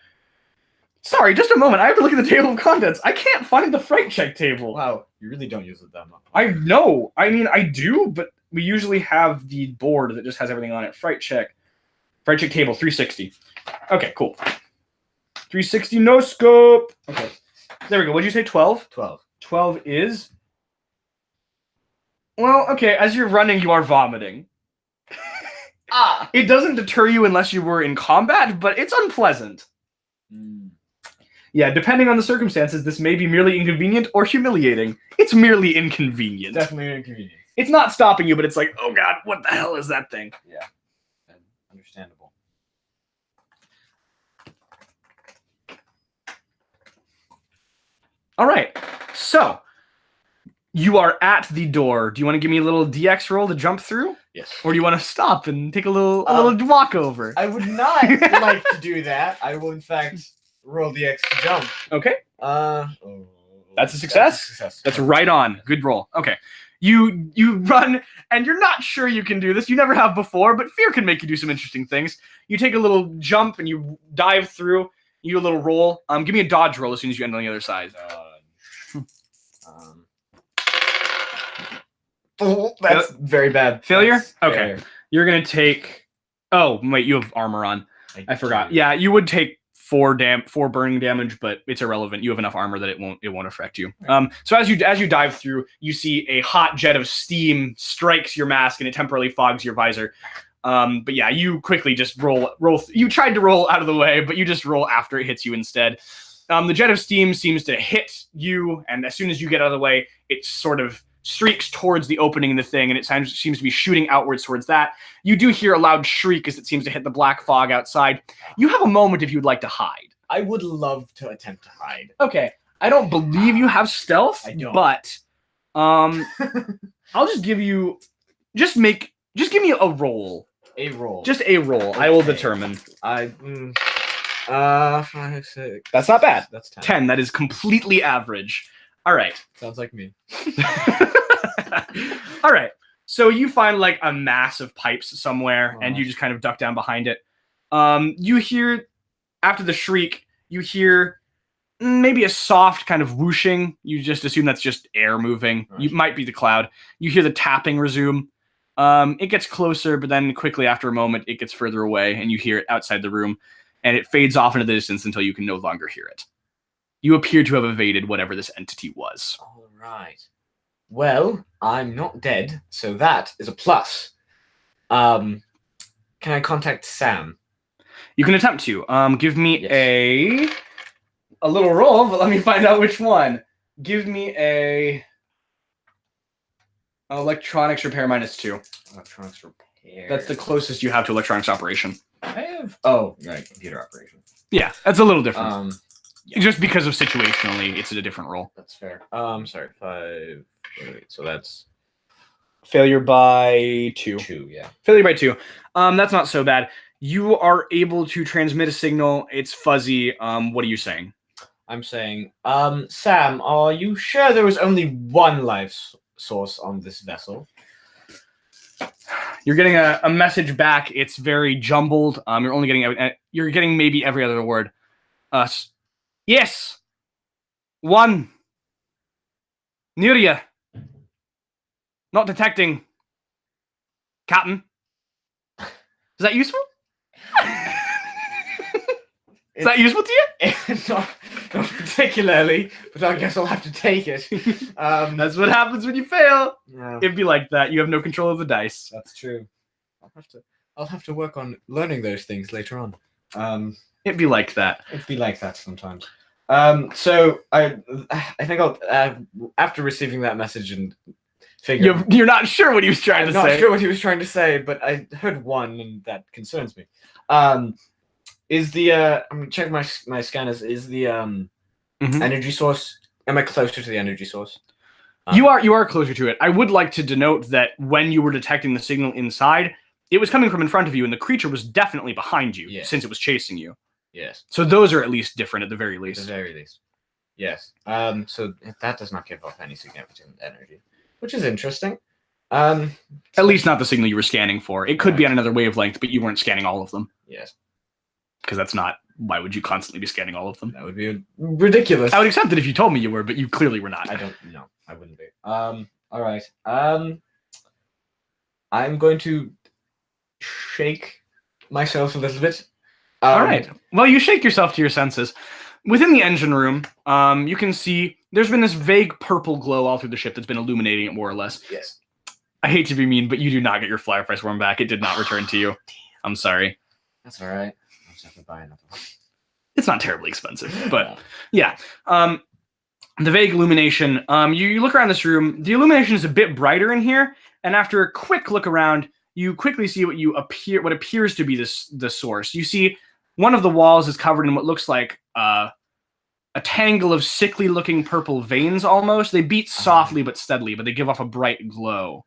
Sorry, just a moment. I have to look at the table of contents. I can't find the fright check table. Wow, you really don't use it that much. I know. I mean, I do, but we usually have the board that just has everything on it. Fright check table 360. Okay, cool. 360 no scope. Okay, there we go. What'd you say? 12. 12. 12 is. Well, okay. As you're running, you are vomiting. It doesn't deter you unless you were in combat, but it's unpleasant. Yeah, depending on the circumstances, this may be merely inconvenient or humiliating. It's merely inconvenient. Definitely inconvenient. It's not stopping you, but it's like, oh god, what the hell is that thing? Yeah, understandable. All right, so you are at the door. Do you want to give me a little DX roll to jump through? Yes. Or do you want to stop and take a little walk over? I would not like to do that. I will, in fact, roll the X to jump. Okay. That's a success? That's That's right on. Good roll. Okay. You run, and you're not sure you can do this. You never have before, but fear can make you do some interesting things. You take a little jump, and you dive through. You do a little roll. Give me a dodge roll as soon as you end on the other side. That's very bad. Failure? That's okay. fair. You're going to take... Oh, wait, you have armor on. I forgot. Yeah, you would take 4 burning damage, but it's irrelevant. You have enough armor that it won't affect you. Right. So as you dive through, you see a hot jet of steam strikes your mask and it temporarily fogs your visor. But yeah, you quickly just roll. You tried to roll out of the way, but you just roll after it hits you instead. The jet of steam seems to hit you, and as soon as you get out of the way, it sort of streaks towards the opening in the thing, and it seems to be shooting outwards towards that. You do hear a loud shriek as it seems to hit the black fog outside. You have a moment if you would like to hide. I would love to attempt to hide. Okay. I don't believe you have stealth, I don't. but I'll just give you just give me a roll. A roll. Just a roll. Okay. I will determine. 5, 6. That's not bad. That's 10. 10. That is completely average. All right. Sounds like me. All right. So you find like a mass of pipes somewhere, and you just kind of duck down behind it. You hear, after the shriek, you hear maybe a soft kind of whooshing. You just assume that's just air moving. Right. You might be the cloud. You hear the tapping resume. It gets closer, but then quickly after a moment, it gets further away, and you hear it outside the room, and it fades off into the distance until you can no longer hear it. You appear to have evaded whatever this entity was. All right. Well, I'm not dead, so that is a plus. Can I contact Sam? You can attempt to. Give me a little roll, but let me find out which one. Give me a electronics repair -2. Electronics repair. That's the closest you have to electronics operation. I have. Oh, right, computer operation. Yeah, that's a little different. Yeah. Just because of situationally, it's a different roll. That's fair. Sorry, 5. Wait, so that's Failure by 2. 2. Yeah. Failure by 2. That's not so bad. You are able to transmit a signal. It's fuzzy. What are you saying? I'm saying, Sam, are you sure there was only one life source on this vessel? You're getting a message back. It's very jumbled. You're getting maybe every other word. Yes. 1. Near ya. Not detecting. Captain. Is that useful? Is that useful to you? not particularly, but I guess I'll have to take it. That's what happens when you fail. Yeah, It'd be like that. You have no control of the dice. that's true. I'll have to work on learning those things later on. It'd be like that. It'd be like that sometimes. So I think I'll after receiving that message and figuring You're not sure what he was trying I'm to not say. sure what he was trying to say, but I heard 1, and that concerns me. Is the I'm check my scanners. Is the energy source? Am I closer to the energy source? You are closer to it. I would like to denote that when you were detecting the signal inside, it was coming from in front of you, and the creature was definitely behind you since it was chasing you. Yes. So those are at least different at the very least. At the very least. Yes. So that does not give off any significant energy, which is interesting. At least not the signal you were scanning for. It could be on another wavelength, but you weren't scanning all of them. Yes. Because that's not... Why would you constantly be scanning all of them? That would be ridiculous. I would accept it if you told me you were, but you clearly were not. I don't know. I wouldn't be. All right. I'm going to shake myself a little bit. All right. Well, you shake yourself to your senses. Within the engine room, you can see there's been this vague purple glow all through the ship that's been illuminating it more or less. Yes. I hate to be mean, but you do not get your flyer price worm back. It did not return to you. I'm sorry. That's all right. I'll just have to buy another one. It's not terribly expensive, but yeah. The vague illumination. You look around this room. The illumination is a bit brighter in here, and after a quick look around, you quickly see what appears to be the source. You see one of the walls is covered in what looks like a tangle of sickly-looking purple veins. Almost, they beat softly but steadily, but they give off a bright glow.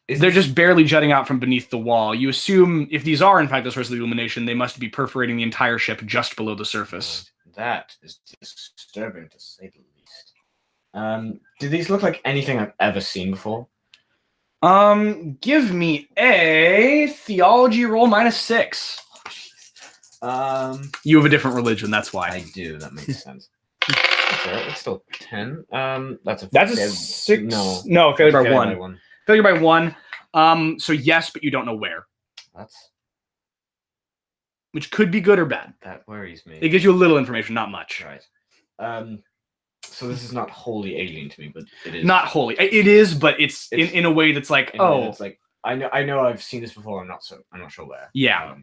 They're just barely jutting out from beneath the wall. You assume if these are in fact the source of the illumination, they must be perforating the entire ship just below the surface. That is disturbing to say the least. Do these look like anything I've ever seen before? Give me a theology roll -6. You have a different religion, that's why. I do. That makes sense. It's still 10. That's a 6. No, failure by 1. Failure by 1. So yes, but you don't know where. Which could be good or bad. That worries me. It gives you a little information, not much. Right. So this is not wholly alien to me, but it is. Not wholly. It is, but it's in a way that's like, it's like I know I've seen this before. I'm not sure where. Yeah.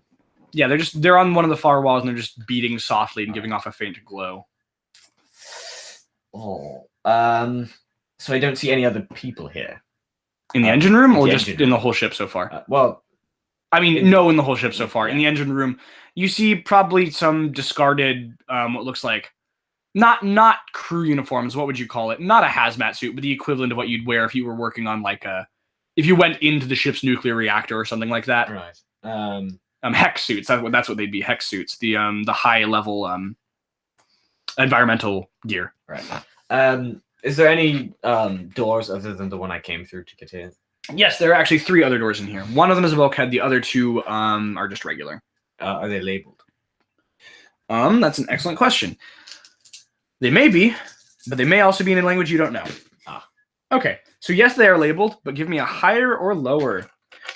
Yeah, they're on one of the far walls and they're just beating softly and giving off a faint glow. So I don't see any other people here. In the engine room, or just in the whole ship so far? In the whole ship so far. In the engine room, you see probably some discarded, what looks like, not crew uniforms. What would you call it? Not a hazmat suit, but the equivalent of what you'd wear if you were working on if you went into the ship's nuclear reactor or something like that. Right. Hex suits. That's what they'd be. Hex suits. The high level environmental gear. Right. Is there any doors other than the one I came through to get in? Yes, there are actually 3 other doors in here. One of them is a bulkhead. The other 2 are just regular. Are they labeled? That's an excellent question. They may be, but they may also be in a language you don't know. Okay, so yes, they are labeled, but give me a higher or lower.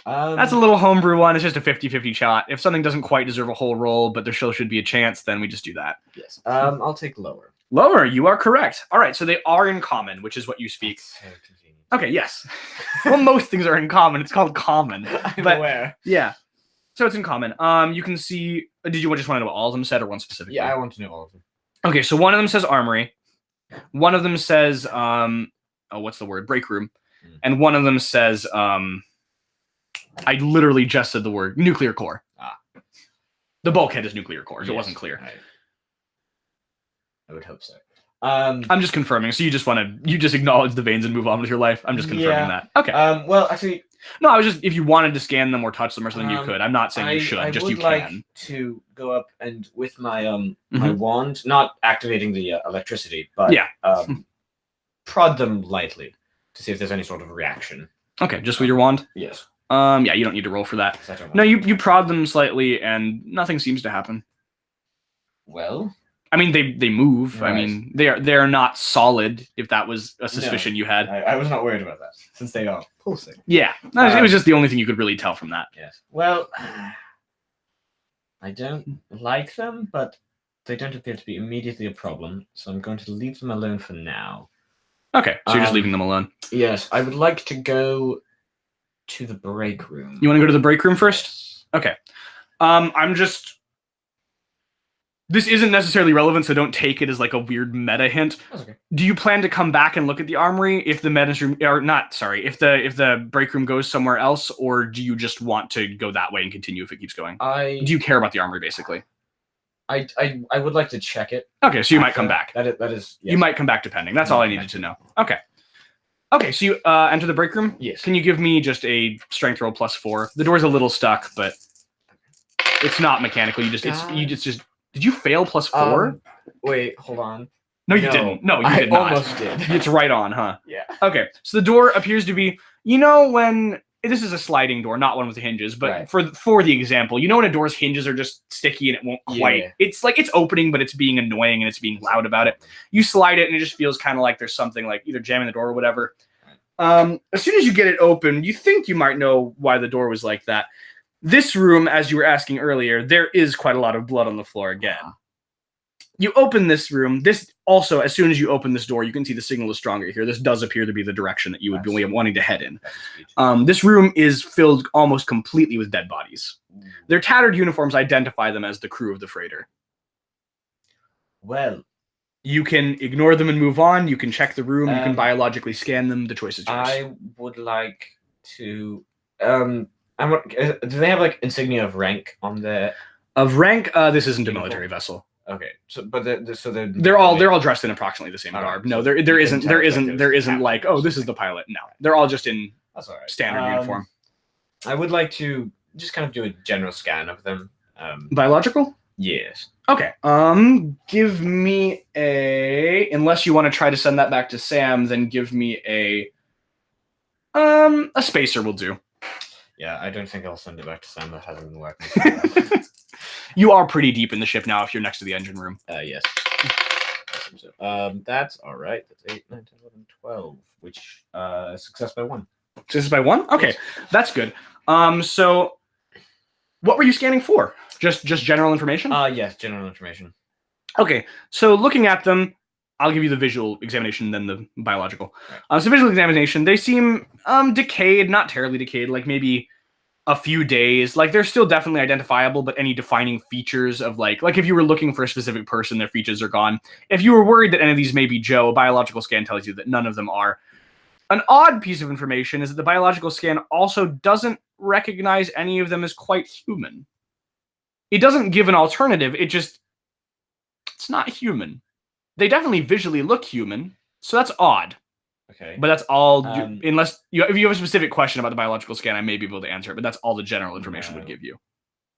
That's a little homebrew one. It's just a 50-50 shot. If something doesn't quite deserve a whole roll, but there still should be a chance, then we just do that. Yes. I'll take lower. Lower, you are correct. All right, so they are in common, which is what you speak. So convenient. Okay, yes. Well, most things are in common. It's called common. I'm aware. Yeah. So it's in common. You can see... Did you just want to know what all of them said or one specific? Yeah, I want to know all of them. Okay, so one of them says armory. One of them says... what's the word? Break room. And one of them says... I literally just said the word nuclear core. The bulkhead is nuclear core, so it wasn't clear. I would hope so. I'm just confirming. So you just acknowledge the veins and move on with your life. I'm just confirming that. Okay. Well, actually, no. I was just if you wanted to scan them or touch them or something, you could. I'm not saying you should. You can. Like to go up and with my my wand, not activating the electricity, but prod them lightly to see if there's any sort of reaction. Okay, just with your wand. Yes. Yeah, you don't need to roll for that. No, you prod them slightly and nothing seems to happen. Well, I mean, they move. Right. I mean, they are not solid. If that was a suspicion you had, I was not worried about that since they are pulsing. Yeah, it was just the only thing you could really tell from that. Yes. Well, I don't like them, but they don't appear to be immediately a problem, so I'm going to leave them alone for now. Okay, so you're just leaving them alone. Yes, I would like to go to the break room. You want to go to the break room first? Okay. I'm just... This isn't necessarily relevant, so don't take it as like a weird meta hint. That's okay. Do you plan to come back and look at the armory if the medicine room, or not? Sorry, if the break room goes somewhere else, or do you just want to go that way and continue if it keeps going? Do you care about the armory basically? I would like to check it. Okay, so you might come back. That is. Yes. You might come back depending. That's all I needed to know. Okay. Okay, so you enter the break room. Yes. Can you give me just a strength roll +4? The door's a little stuck, but it's not mechanical. You just. Did you fail +4? Wait, hold on. No, you didn't. No, you did not. Almost did. It's right on, huh? Yeah. Okay, so the door appears to be, when this is a sliding door, not one with the hinges, but right. for the example, when a door's hinges are just sticky and it won't quite. Yeah. It's like it's opening, but it's being annoying and it's being loud about it. You slide it and it just feels kind of like there's something like either jamming the door or whatever. As soon as you get it open, you think you might know why the door was like that. This room, as you were asking earlier, there is quite a lot of blood on the floor again. You open this room. This also, as soon as you open this door, you can see the signal is stronger here. This does appear to be the direction that you would be wanting to head in. This room is filled almost completely with dead bodies. Their tattered uniforms identify them as the crew of the freighter. Well, you can ignore them and move on. You can check the room. You can biologically scan them. The choice is yours. I would like to. Do they have like insignia of rank on the? Of rank, this isn't a military vessel. Okay, so but they're all dressed in approximately the same garb. No, there isn't like, oh, this is the pilot. No, they're all just in standard uniform. I would like to just kind of do a general scan of them. Biological? Yes. Okay. Give me unless you want to try to send that back to Sam, then give me a spacer will do. Yeah, I don't think I'll send it back to Sam. That hasn't been working. You are pretty deep in the ship now if you're next to the engine room. Yes. That's all right. That's 8, 9, 10, 11, 12, which success by 1. Success by 1? Okay, yes. That's good. So what were you scanning for? Just general information? Yes, general information. Okay, so looking at them, I'll give you the visual examination, then the biological. Right. So visual examination, they seem decayed, not terribly decayed, like maybe a few days. Like they're still definitely identifiable, but any defining features of like if you were looking for a specific person, their features are gone. If you were worried that any of these may be Joe, a biological scan tells you that none of them are. An odd piece of information is that the biological scan also doesn't recognize any of them as quite human. It doesn't give an alternative. It's not human. They definitely visually look human, so that's odd. Okay. But that's all, unless if you have a specific question about the biological scan, I may be able to answer it, but that's all the general information would give you.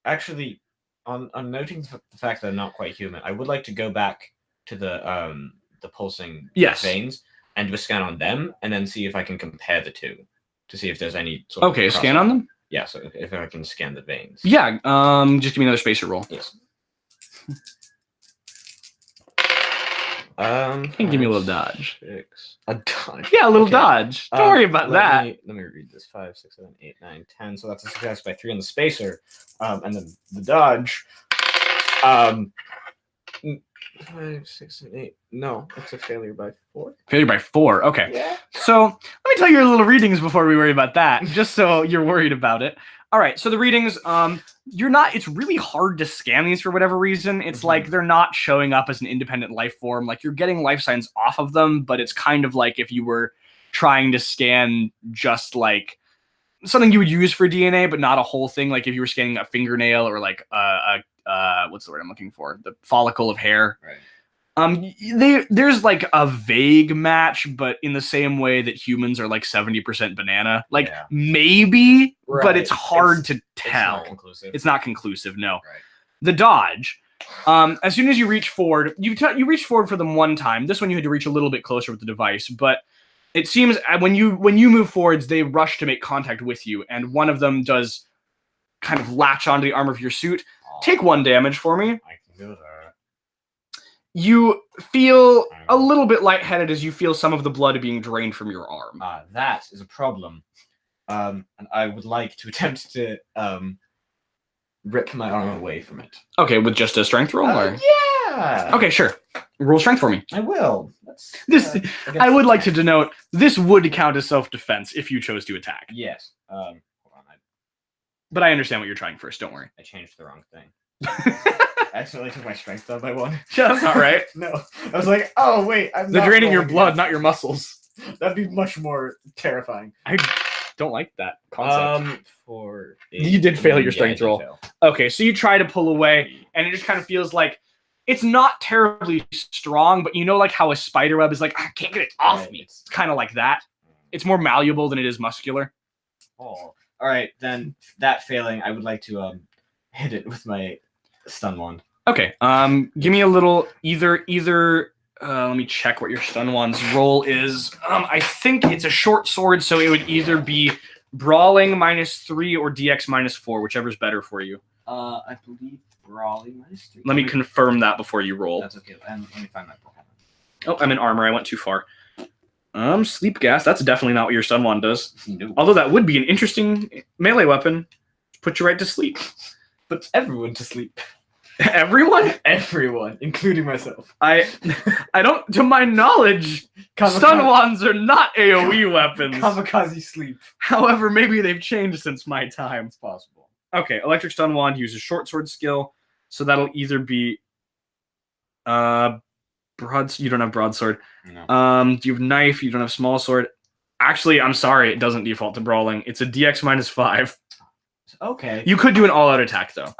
Actually, on noting the fact that they're not quite human, I would like to go back to the pulsing veins and do a scan on them, and then see if I can compare the two to see if there's any sort of a scan on them? Yeah, so if I can scan the veins. Yeah, just give me another spacer roll. Yes. Give me a little dodge. 6. A dodge. Yeah, a little dodge. Don't worry about that. Let me read this. 5, 6, 7, 8, 9, 10. So that's a success by 3 on the spacer. And then the dodge. 5, 6, 7, 8. No, it's a failure by 4. Failure by 4. Okay. Yeah. So let me tell you your little readings before we worry about that, just so you're worried about it. All right. So the readings, it's really hard to scan these for whatever reason. It's like they're not showing up as an independent life form. Like you're getting life signs off of them, but it's kind of like if you were trying to scan just like something you would use for DNA, but not a whole thing. Like if you were scanning a fingernail or like what's the word I'm looking for? The follicle of hair. Right. There's like a vague match, but in the same way that humans are like 70% banana, maybe, but it's hard to tell. It's not conclusive. No. Right. The dodge. As soon as you reach forward, you reach forward for them one time. This one you had to reach a little bit closer with the device, but it seems when you move forwards, they rush to make contact with you, and one of them does kind of latch onto the arm of your suit. Take 1 damage for me. I can do that. You feel a little bit lightheaded as you feel some of the blood being drained from your arm. That is a problem. And I would like to attempt to rip my arm away from it. Okay, with just a strength roll? Yeah! Okay, sure. Roll strength for me. I will. I would like to denote, this would count as self-defense if you chose to attack. Yes. Hold on. But I understand what you're trying first, don't worry. I changed the wrong thing. accidentally took my strength down by 1. Yeah, that's not right. No. I was like, oh, wait. They're draining your blood, not your muscles. That'd be much more terrifying. I don't like that concept. You did fail your strength roll. Fail. Okay, so you try to pull away, and it just kind of feels like it's not terribly strong, but you know, like how a spider web is like, I can't get it off me. It's kind of like that. It's more malleable than it is muscular. Oh, all right. Then that failing, I would like to hit it with my stun wand. Okay. Give me a little either. Let me check what your stun wand's roll is. I think it's a short sword, so it would either be brawling -3 or DX -4, whichever's better for you. I believe brawling -3. Let me confirm that before you roll. That's okay. And let me find my book. Oh, I'm in armor. I went too far. Sleep gas. That's definitely not what your stun wand does. No. Although that would be an interesting melee weapon. Put you right to sleep. Puts everyone to sleep. Everyone? Everyone, including myself. I don't, to my knowledge, stun wands are not AoE weapons. Kamikaze sleep. However, maybe they've changed since my time. It's possible. Okay, electric stun wand uses short sword skill, so that'll either be you don't have broadsword. No. Do you have knife? You don't have small sword. Actually, I'm sorry, it doesn't default to brawling. It's a DX -5. Okay. You could do an all-out attack though.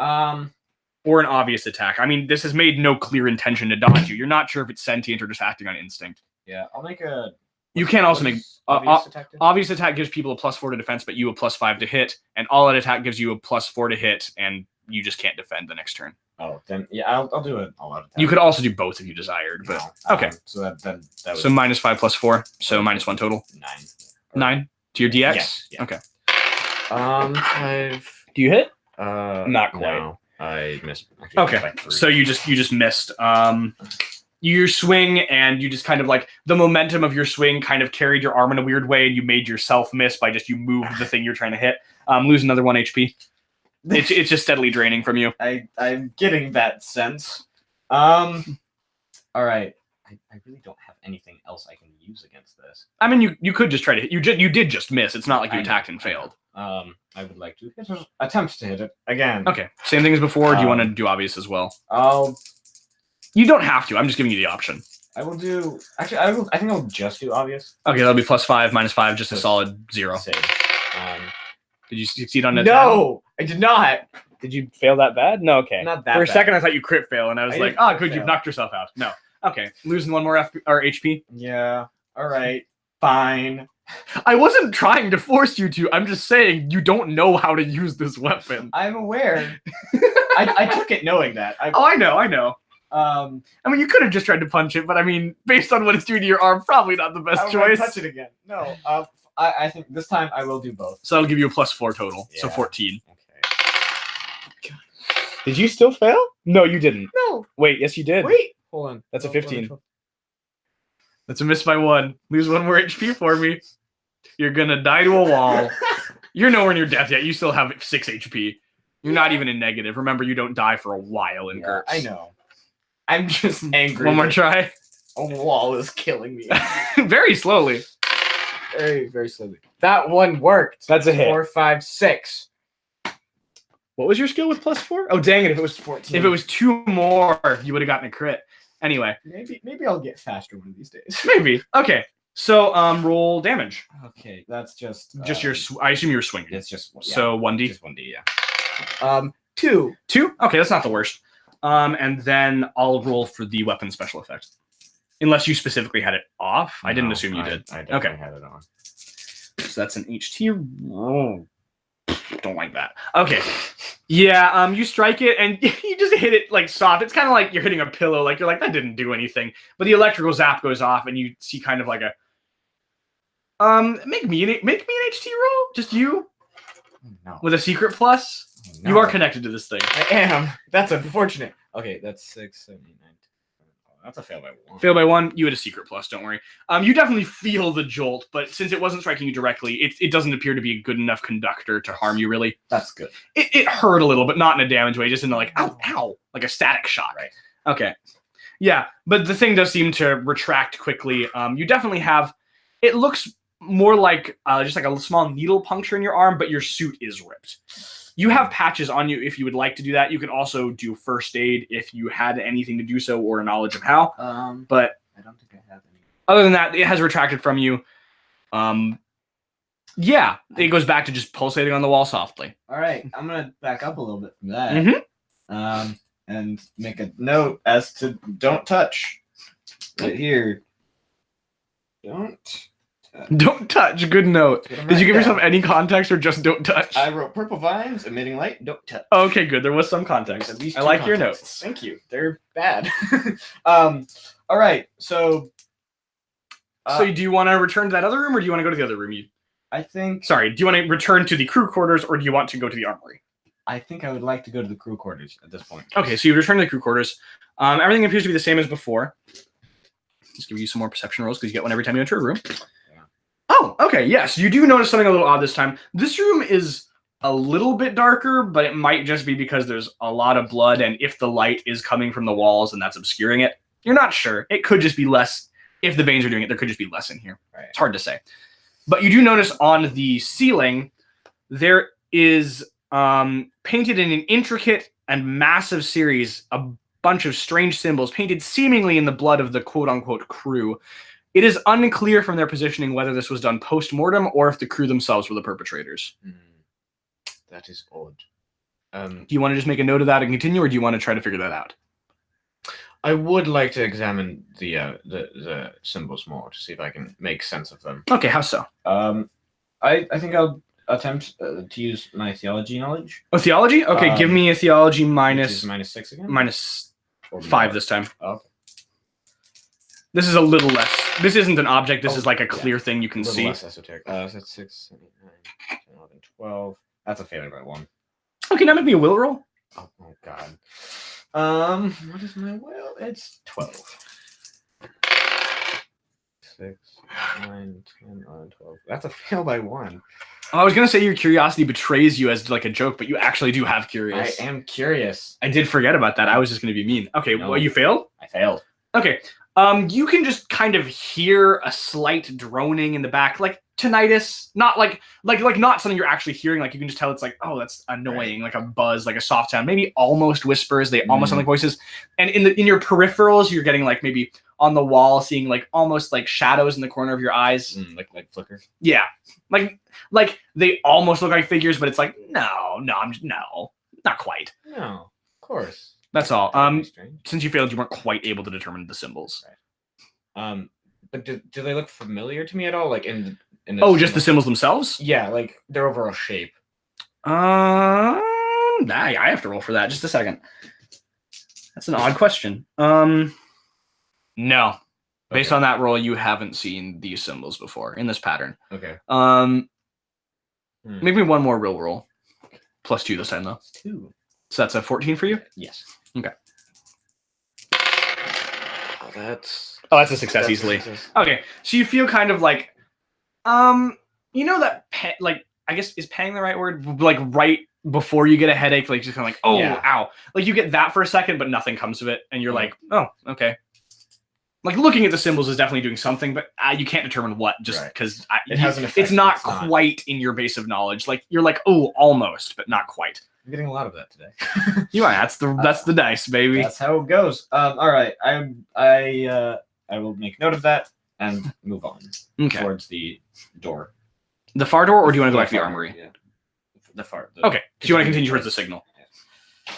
Or an obvious attack. I mean, this has made no clear intention to dodge you. You're not sure if it's sentient or just acting on instinct. Yeah, I'll make a. You can also make obvious attack. Obvious attack gives people a +4 to defense, but you a +5 to hit, and all-out attack gives you a +4 to hit, and you just can't defend the next turn. Oh, then yeah, I'll do it all-out attack. You could also do both if you desired, but okay. So that was so -5 +4, so -1 total. 9. 9 to your DX. Yes, yeah. Okay. 5. Do you hit? Not quite. No, I missed. Okay, so you just missed. You swing, and you just kind of like the momentum of your swing kind of carried your arm in a weird way, and you made yourself miss by just you moved the thing you're trying to hit. Lose another 1 HP. It's just steadily draining from you. I'm getting that sense. All right. I really don't have anything else I can use against this. I mean, you could just try to hit. You did just miss. It's not like you attacked and failed. I would like to attempt to hit it again. Okay, same thing as before. Do you want to do obvious as well? You don't have to. I'm just giving you the option. I will do. Actually, I think I'll just do obvious. Okay, that'll be +5, -5, just a solid 0. Save. Did you succeed on that? No, I did not. Did you fail that bad? No, okay. Not that For a bad. second, I thought you crit fail, and I was like, didn't good, you've knocked yourself out. No. Okay, losing 1 more HP. Yeah. All right. Fine. I wasn't trying to force you to. I'm just saying you don't know how to use this weapon. I'm aware. I took it knowing that. I know. I mean, you could have just tried to punch it, but I mean, based on what it's doing to your arm, probably not the best choice. Touch it again. No. I think this time I will do both. So that'll give you a +4 total. Yeah. So 14. Okay. Did you still fail? No, you didn't. No. Wait, yes, you did. Wait. Hold on. That's a 15. That's a miss by 1. Lose 1 more HP for me. You're gonna die to a wall. You're nowhere near death yet. You still have 6 HP. You're not even in negative. Remember, you don't die for a while in GURPS. I know. I'm just angry. One more try. A wall is killing me. Very slowly. Very, very slowly. That one worked. That's a hit. 4, 5, 6. What was your skill with +4? Oh, dang it. If it was 14. If it was 2 more, you would have gotten a crit. Anyway. Maybe I'll get faster one of these days. Maybe. Okay. So, roll damage. Okay, that's just your. I assume you're swinging. It's just so 1d. Just 1d, yeah. 2. 2. Okay, that's not the worst. And then I'll roll for the weapon special effect, unless you specifically had it off. I didn't assume you did. I definitely had it on. So that's an HT. Oh, don't like that. Okay. Yeah. You strike it and you just hit it like soft. It's kind of like you're hitting a pillow. Like you're like that didn't do anything. But the electrical zap goes off and you see kind of like a. Make me an HT roll. Just you. No. With a secret plus. No. You are connected to this thing. I am. That's unfortunate. Okay, that's 6, 7, 8, 9, 10. Oh, that's a fail by 1. Fail by 1. You had a secret plus. Don't worry. You definitely feel the jolt, but since it wasn't striking you directly, it doesn't appear to be a good enough conductor to harm you. Really. That's good. It hurt a little, but not in a damage way. Just in the like ow, like a static shock. Right. Okay. Yeah, but the thing does seem to retract quickly. You definitely have. It looks more like just like a small needle puncture in your arm, but your suit is ripped. You have patches on you if you would like to do that. You can also do first aid if you had anything to do so or a knowledge of how. But I don't think I have any. Other than that, it has retracted from you. Yeah, it goes back to just pulsating on the wall softly. All right, I'm gonna back up a little bit from that. And make a note as to don't touch. Right here. Don't touch. Don't touch. Good note. Did you give yourself any context or just don't touch? I wrote purple vines emitting light. Don't touch. Okay, good. There was some context. At least I like two your contexts. notes. Thank you. They're bad. All right. So do you want to return to that other room or do you want to go to the other room? I think. Sorry. Do you want to return to the crew quarters or do you want to go to the armory? I think I would like to go to the crew quarters at this point. Okay, so you return to the crew quarters. Everything appears to be the same as before. Let's give you some more perception rolls because you get one every time you enter a room. Yeah. Oh, okay, yes. You do notice something a little odd this time. This room is a little bit darker, but it might just be because there's a lot of blood, and if the light is coming from the walls and that's obscuring it, you're not sure. It could just be less. If the veins are doing it, there could just be less in here. Right. It's hard to say. But you do notice on the ceiling, there is painted in an intricate and massive series a bunch of strange symbols painted seemingly in the blood of the quote-unquote crew. It is unclear from their positioning whether this was done post-mortem or if the crew themselves were the perpetrators. That is odd. Do you want to just make a note of that and continue, or do you want to try to figure that out? I would like to examine the symbols more to see if I can make sense of them. Okay, how so? I think I'll attempt to use my theology knowledge. Oh, theology? Okay, give me a theology minus... -6 again? -5 this time. Oh, okay. This is a little less... This isn't an object. This is like a clear thing you can see. Less esoteric. So that's 6, 7, 8, 9, 10, 11, 12. That's a failure by 1. Okay, now make me a will roll. Oh God. What is my will? It's 12. 6, 9, 10, 11, 12. That's a fail by 1. I was going to say your curiosity betrays you as like a joke, but you actually do have curious. I am curious. I did forget about that. I was just going to be mean. Okay, No. Well, you failed? I failed. Okay. You can just kind of hear a slight droning in the back, like tinnitus, not like not something you're actually hearing. Like you can just tell it's like, oh, that's annoying, like a buzz, like a soft sound, maybe almost whispers. They almost sound like voices. And in your peripherals, you're getting like maybe on the wall, seeing like almost like shadows in the corner of your eyes, like flicker. Yeah, like they almost look like figures, but it's like no, not quite. No, of course. That's all. Since you failed, you weren't quite able to determine the symbols. Right. But do they look familiar to me at all? Like in the just the symbols themselves? Yeah, like their overall shape. I have to roll for that. Just a second. That's an odd question. No. Based on that roll, you haven't seen these symbols before in this pattern. Okay. Make me one more real roll. +2 this time though. 2. So that's a 14 for you? Yes. Okay. Oh, that's a success easily. Okay, so you feel kind of like, you know that like I guess is pang the right word? Like right before you get a headache, like just kind of like ow, like you get that for a second, but nothing comes of it, and you're like, oh, okay. Like looking at the symbols is definitely doing something, but you can't determine what just because it has an effect. It's not quite in your base of knowledge. Like you're like, oh, almost, but not quite. I'm getting a lot of that today. You are. That's the dice, baby. That's how it goes. All right. I will make note of that and move on towards the door. The far door, or do you want to go back to the armory? Yeah. The far. Okay. So you want to continue towards the signal? Yeah.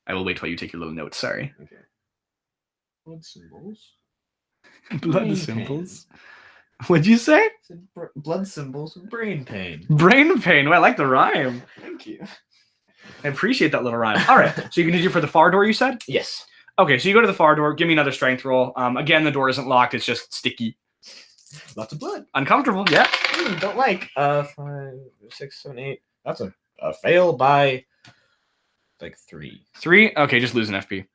I will wait till you take your little notes. Sorry. Okay. Blood symbols. Blood symbols. What'd you say? Blood symbols, brain pain. Brain pain. Oh, I like the rhyme. Thank you. I appreciate that little rhyme. All right. So you continue for the far door, you said? Yes. Okay, so you go to the far door. Give me another strength roll. Again, the door isn't locked. It's just sticky. Lots of blood. Uncomfortable, yeah. Don't like. 5, 6, 7, 8. That's a fail by like 3. 3? Okay, just lose an FP.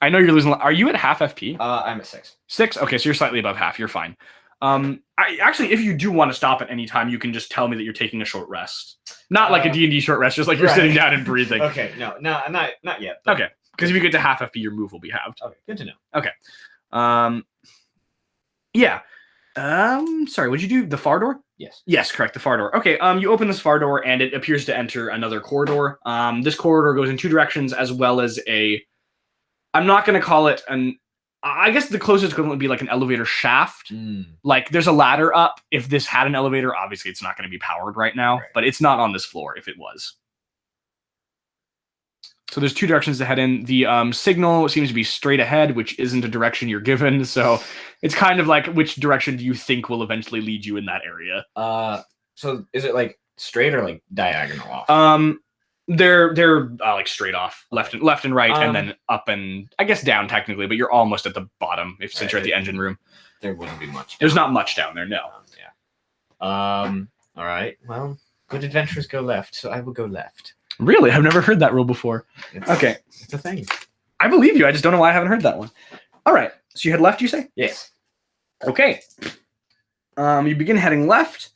I know you're losing. Are you at half FP? I'm at 6. 6? Okay, so you're slightly above half. You're fine. Actually, if you do want to stop at any time, you can just tell me that you're taking a short rest. Not like a D&D short rest, just like you're sitting down and breathing. Okay, no, not yet. Okay, because if you get to half FP, your move will be halved. Okay, good to know. Okay. Yeah. Sorry, would you do the far door? Yes. Yes, correct. The far door. Okay. You open this far door, and it appears to enter another corridor. This corridor goes in two directions, as well as a. I'm not going to call it an. I guess the closest equivalent would be like an elevator shaft. Like there's a ladder up. If this had an elevator, obviously it's not going to be powered right now, but it's not on this floor if it was. So there's two directions to head in. The signal seems to be straight ahead, which isn't a direction you're given. So it's kind of like, which direction do you think will eventually lead you in that area? So is it like straight or like diagonal off? They're like straight off, left and right, and then up and I guess down technically, but you're almost at the bottom since you're at the engine room. There wouldn't be much. There's not much down there, no. All right. Well, good adventurers go left, so I will go left. Really? I've never heard that rule before. Okay. It's a thing. I believe you. I just don't know why I haven't heard that one. All right. So you head left, you say? Yes. Okay. You begin heading left.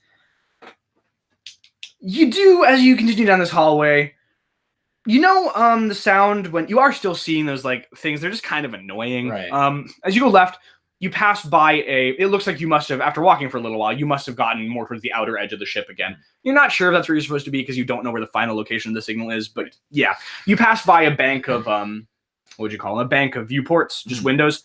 You do, as you continue down this hallway, you know the sound when you are still seeing those like things, they're just kind of annoying. Right. As you go left, you pass by it looks like you must have, after walking for a little while, you must have gotten more towards the outer edge of the ship again. You're not sure if that's where you're supposed to be because you don't know where the final location of the signal is, but yeah. You pass by a bank of, what would you call them? A bank of viewports, just windows.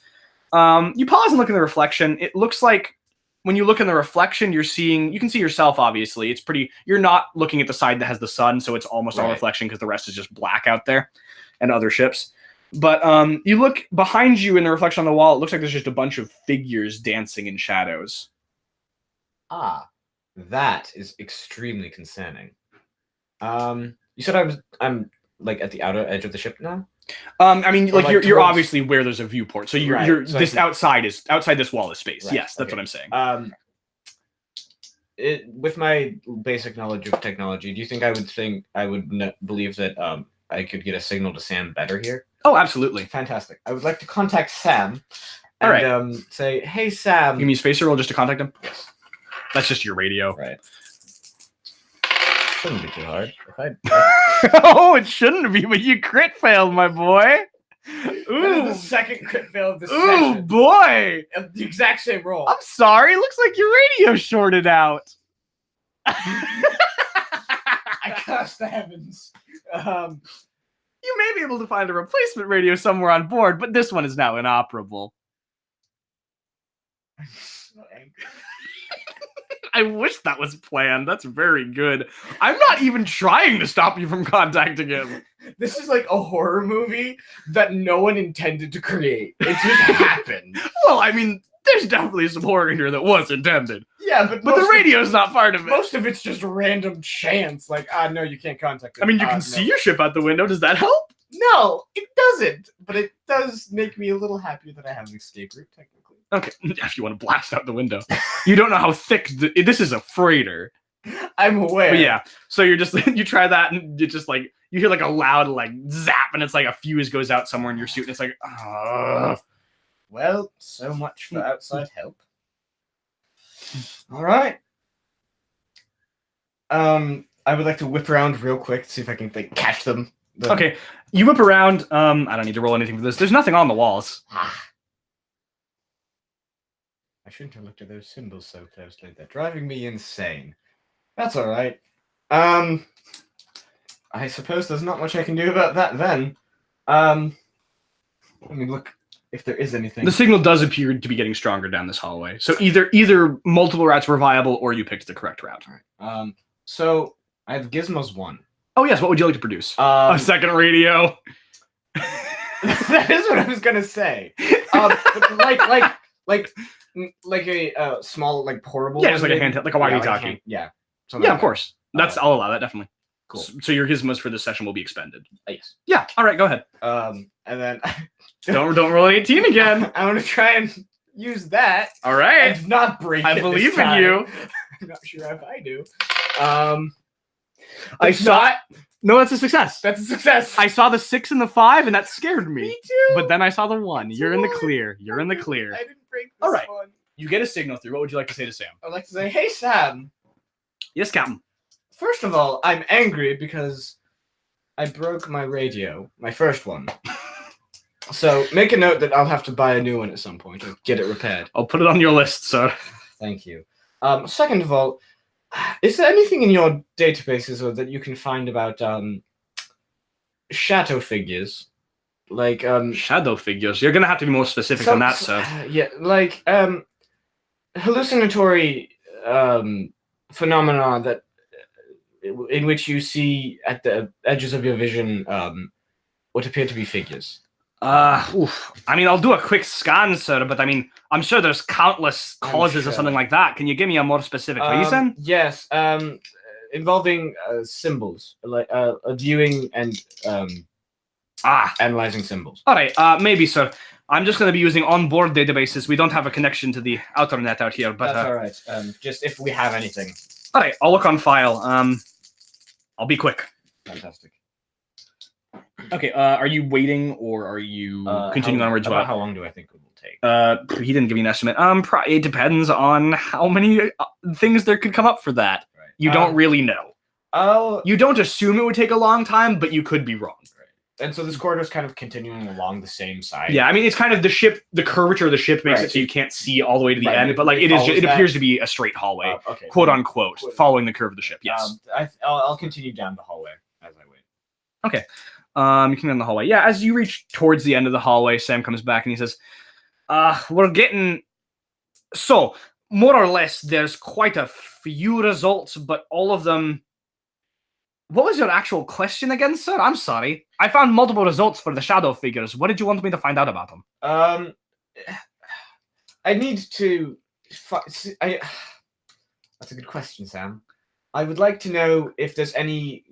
You pause and look in the reflection. It looks like when you look in the reflection, you can see yourself, obviously. It's pretty, you're not looking at the side that has the sun, so it's almost all reflection because the rest is just black out there and other ships. But you look behind you in the reflection on the wall, it looks like there's just a bunch of figures dancing in shadows. That is extremely concerning. You said I'm like at the outer edge of the ship now? I mean, like you're obviously where there's a viewport. So you're so this outside this wall is space. Right. Yes, that's what I'm saying. With my basic knowledge of technology, do you think I would believe that I could get a signal to Sam better here? Oh, absolutely. Fantastic. I would like to contact Sam and say, hey, Sam. Give me a spacer roll just to contact him? Yes. That's just your radio. Right. Shouldn't be too hard. Oh, it shouldn't be, but you crit failed, my boy. Ooh. The second crit fail of this session. Ooh, boy. The exact same roll. I'm sorry. Looks like your radio shorted out. I curse the heavens. You may be able to find a replacement radio somewhere on board, but this one is now inoperable. I'm so angry. I wish that was planned. That's very good. I'm not even trying to stop you from contacting him. This is like a horror movie that no one intended to create. It just happened. Well, I mean, there's definitely some horror in here that was intended. Yeah, but the radio's not part of it. Most of it's just random chance. Like, no, you can't contact him. I mean, you can see your ship out the window. Does that help? No, it doesn't. But it does make me a little happier that I have an escape route, technically. Okay, if you want to blast out the window. You don't know how thick this is a freighter. I'm aware. But yeah, so you're just you try that and it's just like you hear like a loud like zap and it's like a fuse goes out somewhere in your suit and it's like well, so much for outside help. All right. I would like to whip around real quick to see if I can catch them. Okay, you whip around. I don't need to roll anything for this. There's nothing on the walls. I shouldn't have looked at those symbols so closely. They're driving me insane. That's all right. I suppose there's not much I can do about that then. Let me look if there is anything. The signal does appear to be getting stronger down this hallway. So either multiple routes were viable or you picked the correct route. All right. So I have Gizmos 1. Oh yes, what would you like to produce? A second radio. That is what I was gonna say. Like a small, like portable. Yeah, just like a handheld, like a walkie-talkie. Yeah. Yeah, of course. I'll allow that, definitely. Cool. So your gizmos for this session will be expended. Yes. Yeah. All right. Go ahead. And then don't roll an 18 again. I want to try and use that. All right. And not break. I believe in you. I'm not sure if I do. I saw. No, that's a success. That's a success. I saw the 6 and the 5, and that scared me. Me too. But then I saw the 1. You're in the clear. You're in the clear. I didn't break this All right. one. You get a signal through. What would you like to say to Sam? I'd like to say, hey, Sam. Yes, Captain. First of all, I'm angry because I broke my radio, my first one. So make a note that I'll have to buy a new one at some point or get it repaired. I'll put it on your list, sir. Thank you. Second of all, is there anything in your databases or that you can find about shadow figures? Like Shadow figures. You're gonna have to be more specific than that, sir. Yeah, like hallucinatory phenomena that in which you see at the edges of your vision what appear to be figures. I mean, I'll do a quick scan, sir, but I mean, I'm sure there's countless causes or something like that. Can you give me a more specific reason? Yes, involving symbols, like viewing and analyzing symbols. All right, maybe, sir. I'm just going to be using onboard databases. We don't have a connection to the outer net out here, but that's all right. Just if we have anything. All right, I'll look on file. I'll be quick. Fantastic. Okay, are you waiting or are you continuing onwards? How long do I think it will take? He didn't give you an estimate. It depends on how many things there could come up for that. Right. You don't really know. You don't assume it would take a long time, but you could be wrong. Right. And so this corridor is kind of continuing along the same side. Yeah, I mean, it's kind of the curvature of the ship makes it so you can't see all the way to the end, but like it appears to be a straight hallway, quote unquote, following the curve of the ship. Yes. I'll continue down the hallway as I wait. Okay. You can go in the hallway. Yeah, as you reach towards the end of the hallway, Sam comes back and he says, we're getting... So, more or less, there's quite a few results, but all of them... What was your actual question again, sir? I'm sorry. I found multiple results for the shadow figures. What did you want me to find out about them? I need to... That's a good question, Sam. I would like to know if there's any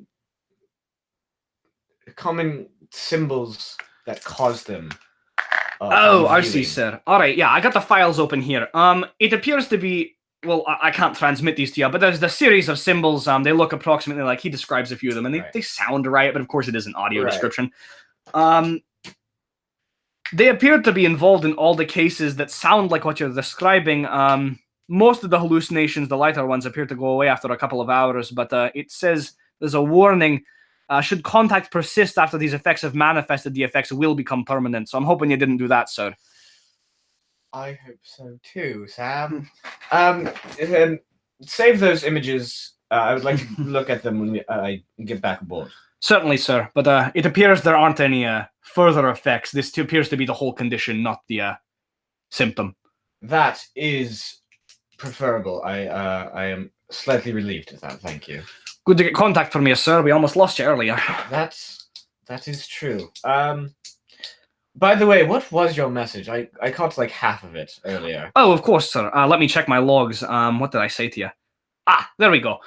common symbols that cause them. I see, sir. All right, yeah, I got the files open here. It appears to be, well, I can't transmit these to you, but there's the series of symbols. They look approximately like he describes a few of them, and they sound right, but of course it is an audio description. They appear to be involved in all the cases that sound like what you're describing. Most of the hallucinations, the lighter ones, appear to go away after a couple of hours, but it says there's a warning. Should contact persist after these effects have manifested, the effects will become permanent. So I'm hoping you didn't do that, sir. I hope so too, Sam. Save those images. I would like to look at them when I get back aboard. Certainly, sir. But it appears there aren't any further effects. This appears to be the whole condition, not the symptom. That is preferable. I am slightly relieved at that. Thank you. Good to get contact from you, sir. We almost lost you earlier. That is true. By the way, what was your message? I caught like half of it earlier. Oh, of course, sir. Let me check my logs. What did I say to you? There we go.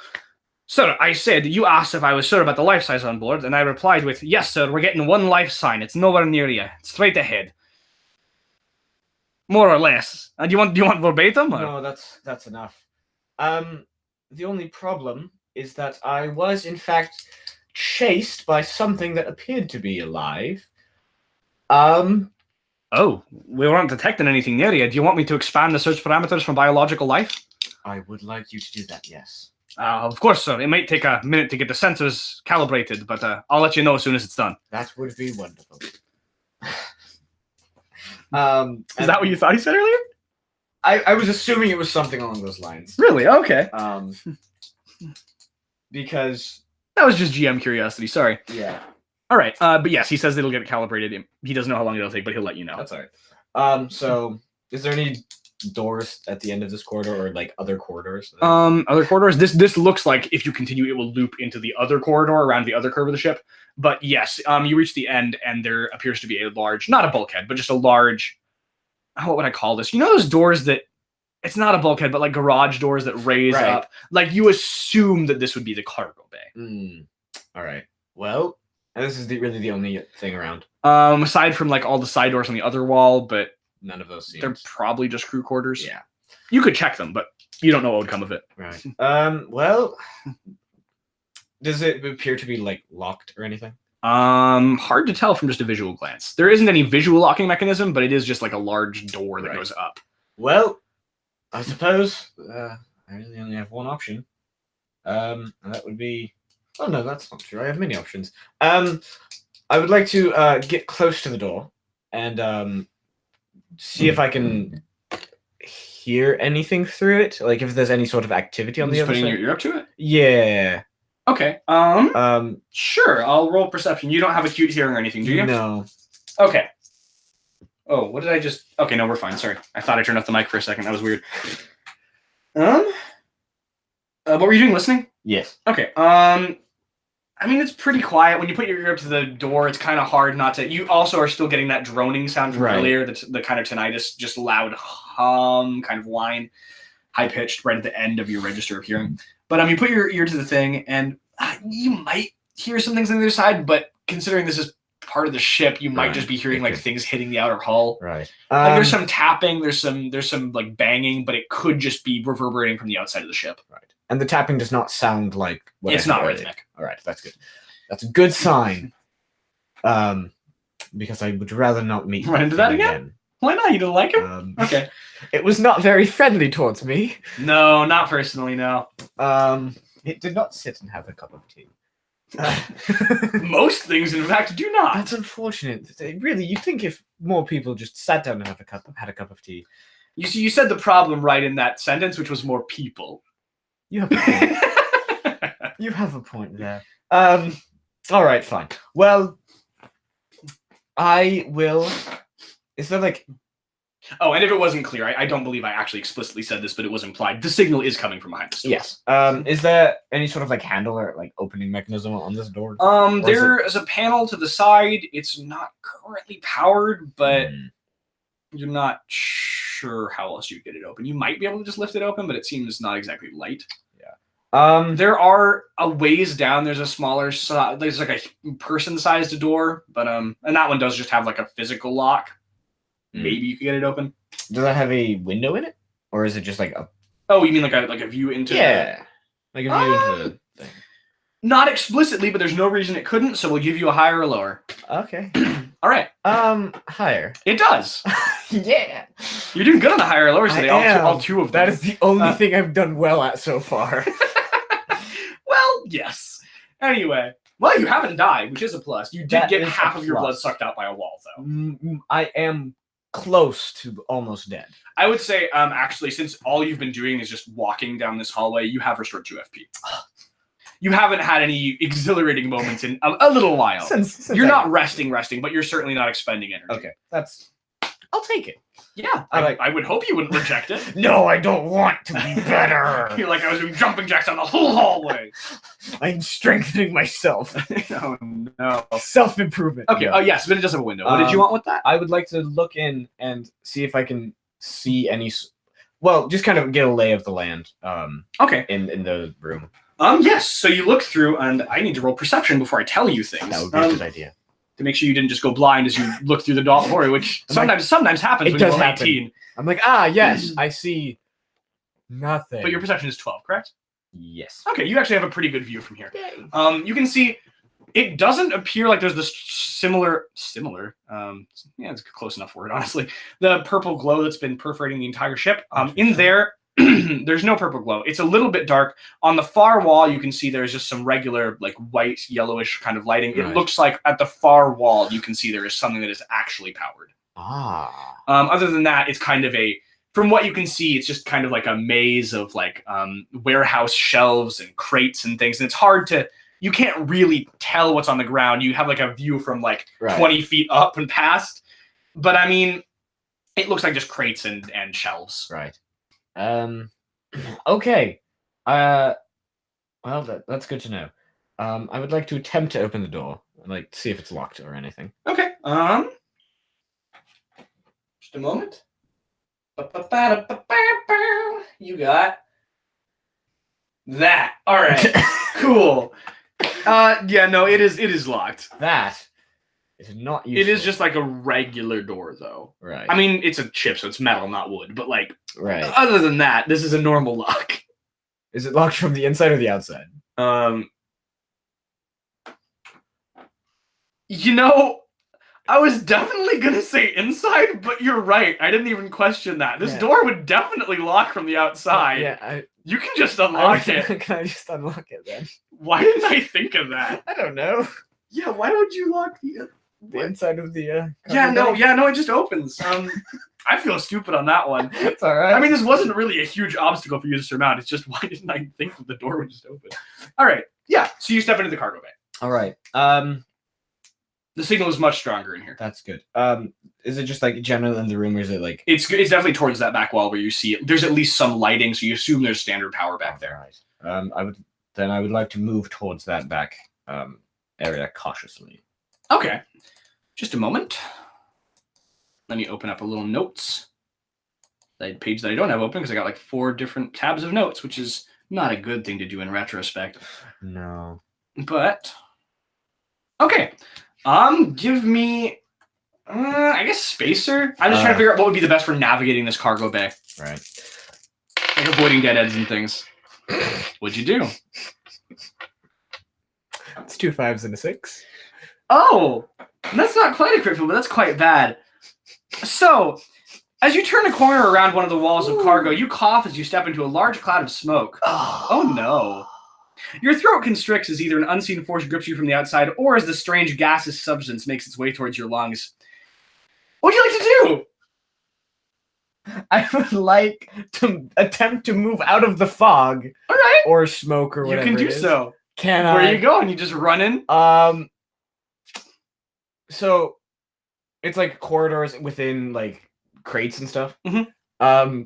Sir, I said, you asked if I was sure about the life size on board, and I replied with, yes, sir, we're getting one life sign. It's nowhere near you. It's straight ahead. More or less. Do you want verbatim? Or? No, that's enough. The only problem is that I was, in fact, chased by something that appeared to be alive. Oh, we weren't detecting anything near you. Do you want me to expand the search parameters for biological life? I would like you to do that, yes. Of course, sir. It might take a minute to get the sensors calibrated, but I'll let you know as soon as it's done. That would be wonderful. Is that what you thought he said earlier? I was assuming it was something along those lines. Really? Okay. Because that was just GM curiosity. Sorry. Yeah. All right. But yes, he says it'll get calibrated. He doesn't know how long it'll take, but he'll let you know. That's all right. So, is there any doors at the end of this corridor, or like other corridors? Other corridors. This looks like if you continue, it will loop into the other corridor around the other curve of the ship. But yes, you reach the end, and there appears to be a large, not a bulkhead, but just a large. What would I call this? You know those doors that. It's not a bulkhead, but like garage doors that raise up. Like you assume that this would be the cargo bay. All right. Well, and this is really the only thing around. Aside from like all the side doors on the other wall, but none of those seems. They're probably just crew quarters. Yeah. You could check them, but you don't know what would come of it. Right. Well, does it appear to be like locked or anything? Hard to tell from just a visual glance. There isn't any visual locking mechanism, but it is just like a large door that goes up. Well, I suppose I really only have one option. And that would be... Oh, no, that's not true. I have many options. I would like to get close to the door and see if I can hear anything through it. Like if there's any sort of activity on the Just other putting side. your ear up to it. Yeah. Okay. Sure. I'll roll perception. You don't have acute hearing or anything, do you? No. Okay. Oh, what did I just? Okay, no, we're fine. Sorry, I thought I turned off the mic for a second. That was weird. What were you doing? Listening? Yes. Okay. I mean, it's pretty quiet. When you put your ear up to the door, it's kind of hard not to. You also are still getting that droning sound from earlier, the kind of tinnitus, just loud hum, kind of whine, high pitched, right at the end of your register of hearing. But you put your ear to the thing, and you might hear some things on the other side. But considering this is part of the ship, you might just be hearing like things hitting the outer hull. Right. Like there's some tapping, there's some like banging, but it could just be reverberating from the outside of the ship. Right. And the tapping does not sound like what it's not rhythmic. All right, that's good. That's a good sign. Because I would rather not meet run into that again. Why not? You don't like him? Okay. It was not very friendly towards me. No, not personally. No. It did not sit and have a cup of tea. Most things, in fact, do not. That's unfortunate. Really, you'd think if more people just sat down and had a cup of tea. You see, you said the problem right in that sentence, which was more people. You have a point. You have a point there. All right, fine. Well, I will. Is there like? Oh, and if it wasn't clear, I don't believe I actually explicitly said this, but it was implied. The signal is coming from behind the door. Yes. Is there any sort of like handle or like opening mechanism on this door? There is a panel to the side. It's not currently powered, but you're not sure how else you get it open. You might be able to just lift it open, but it seems not exactly light. Yeah. There are a ways down. There's a smaller, there's like a person-sized door, but and that one does just have like a physical lock. Maybe you could get it open. Does that have a window in it, or is it just like a? Oh, you mean like a view into? Yeah, like a view into the thing. Not explicitly, but there's no reason it couldn't. So we'll give you a higher or lower. Okay. All right. Higher. It does. Yeah. You're doing good on the higher or lower today. All two of them. That is the only thing I've done well at so far. Well, yes. Anyway, well, you haven't died, which is a plus. You did get half of your blood sucked out by a wall, though. I am close to almost dead. I would say, actually, since all you've been doing is just walking down this hallway, you have restored 2 FP. You haven't had any exhilarating moments in a little while. Since you're not resting, but you're certainly not expending energy. Okay, I'll take it. Yeah, I would hope you wouldn't reject it. No, I don't want to be better. You're like, I was doing jumping jacks down the whole hallway. I'm strengthening myself. Oh, no. Self-improvement. Okay, oh, yes, but it does have a window. What did you want with that? I would like to look in and see if I can see any... Well, just kind of get a lay of the land okay. in the room. Yes, so you look through, and I need to roll perception before I tell you things. That would be a good idea. To make sure you didn't just go blind as you look through the door, which sometimes happens when you're 18. I'm like, yes, I see nothing. But your perception is 12, correct? Yes. Okay, you actually have a pretty good view from here. You can see it doesn't appear like there's this similar, yeah, it's a close enough word, honestly. The purple glow that's been perforating the entire ship. In there, there's no purple glow. It's a little bit dark. On the far wall, you can see there's just some regular, like, white, yellowish kind of lighting. It looks like at the far wall, you can see there is something that is actually powered. Other than that, it's kind of from what you can see, it's just kind of like a maze of, like, warehouse shelves and crates and things. And it's hard you can't really tell what's on the ground. You have, like, a view from, like, 20 feet up and past. But, I mean, it looks like just crates and shelves. Right. Okay. Well, that's good to know. I would like to attempt to open the door, like see if it's locked or anything. Okay. Just a moment. You got that. All right. Cool. Yeah, no, it is locked. That is not useful. It is just like a regular door, though. Right. I mean, it's a chip, so it's metal, not wood. But like, right. Other than that, this is a normal lock. Is it locked from the inside or the outside? You know, I was definitely gonna say inside, but you're right. I didn't even question that. This door would definitely lock from the outside. Yeah. You can just unlock it. Can I just unlock it then? Why didn't I think of that? I don't know. Yeah, why would you lock the... the inside of the no, it just opens. I feel stupid on that one. It's all right. I mean, this wasn't really a huge obstacle for you to surmount. It's just, why didn't I think that the door would just open? All right. Yeah. So you step into the cargo bay. All right. The signal is much stronger in here. That's good. Is it just like general in the room, or is it like? It's definitely towards that back wall where you see it. There's at least some lighting, so you assume there's standard power back there. Right. I would like to move towards that back area cautiously. Okay. Just a moment. Let me open up a little notes. The page that I don't have open because I got like 4 different tabs of notes, which is not a good thing to do in retrospect. No. But okay. Give me I guess spacer. I'm just trying to figure out what would be the best for navigating this cargo bay. Right. Like avoiding dead ends and things. What'd you do? It's 2 5s and a 6. Oh, that's not quite a crit fail, but that's quite bad. So, as you turn a corner around one of the walls of cargo, you cough as you step into a large cloud of smoke. Oh no. Your throat constricts as either an unseen force grips you from the outside or as the strange gaseous substance makes its way towards your lungs. What would you like to do? I would like to attempt to move out of the fog. All right. Or smoke or whatever. You can do so. Can I? Where are you going? You just running? So it's like corridors within like crates and stuff. Mm-hmm.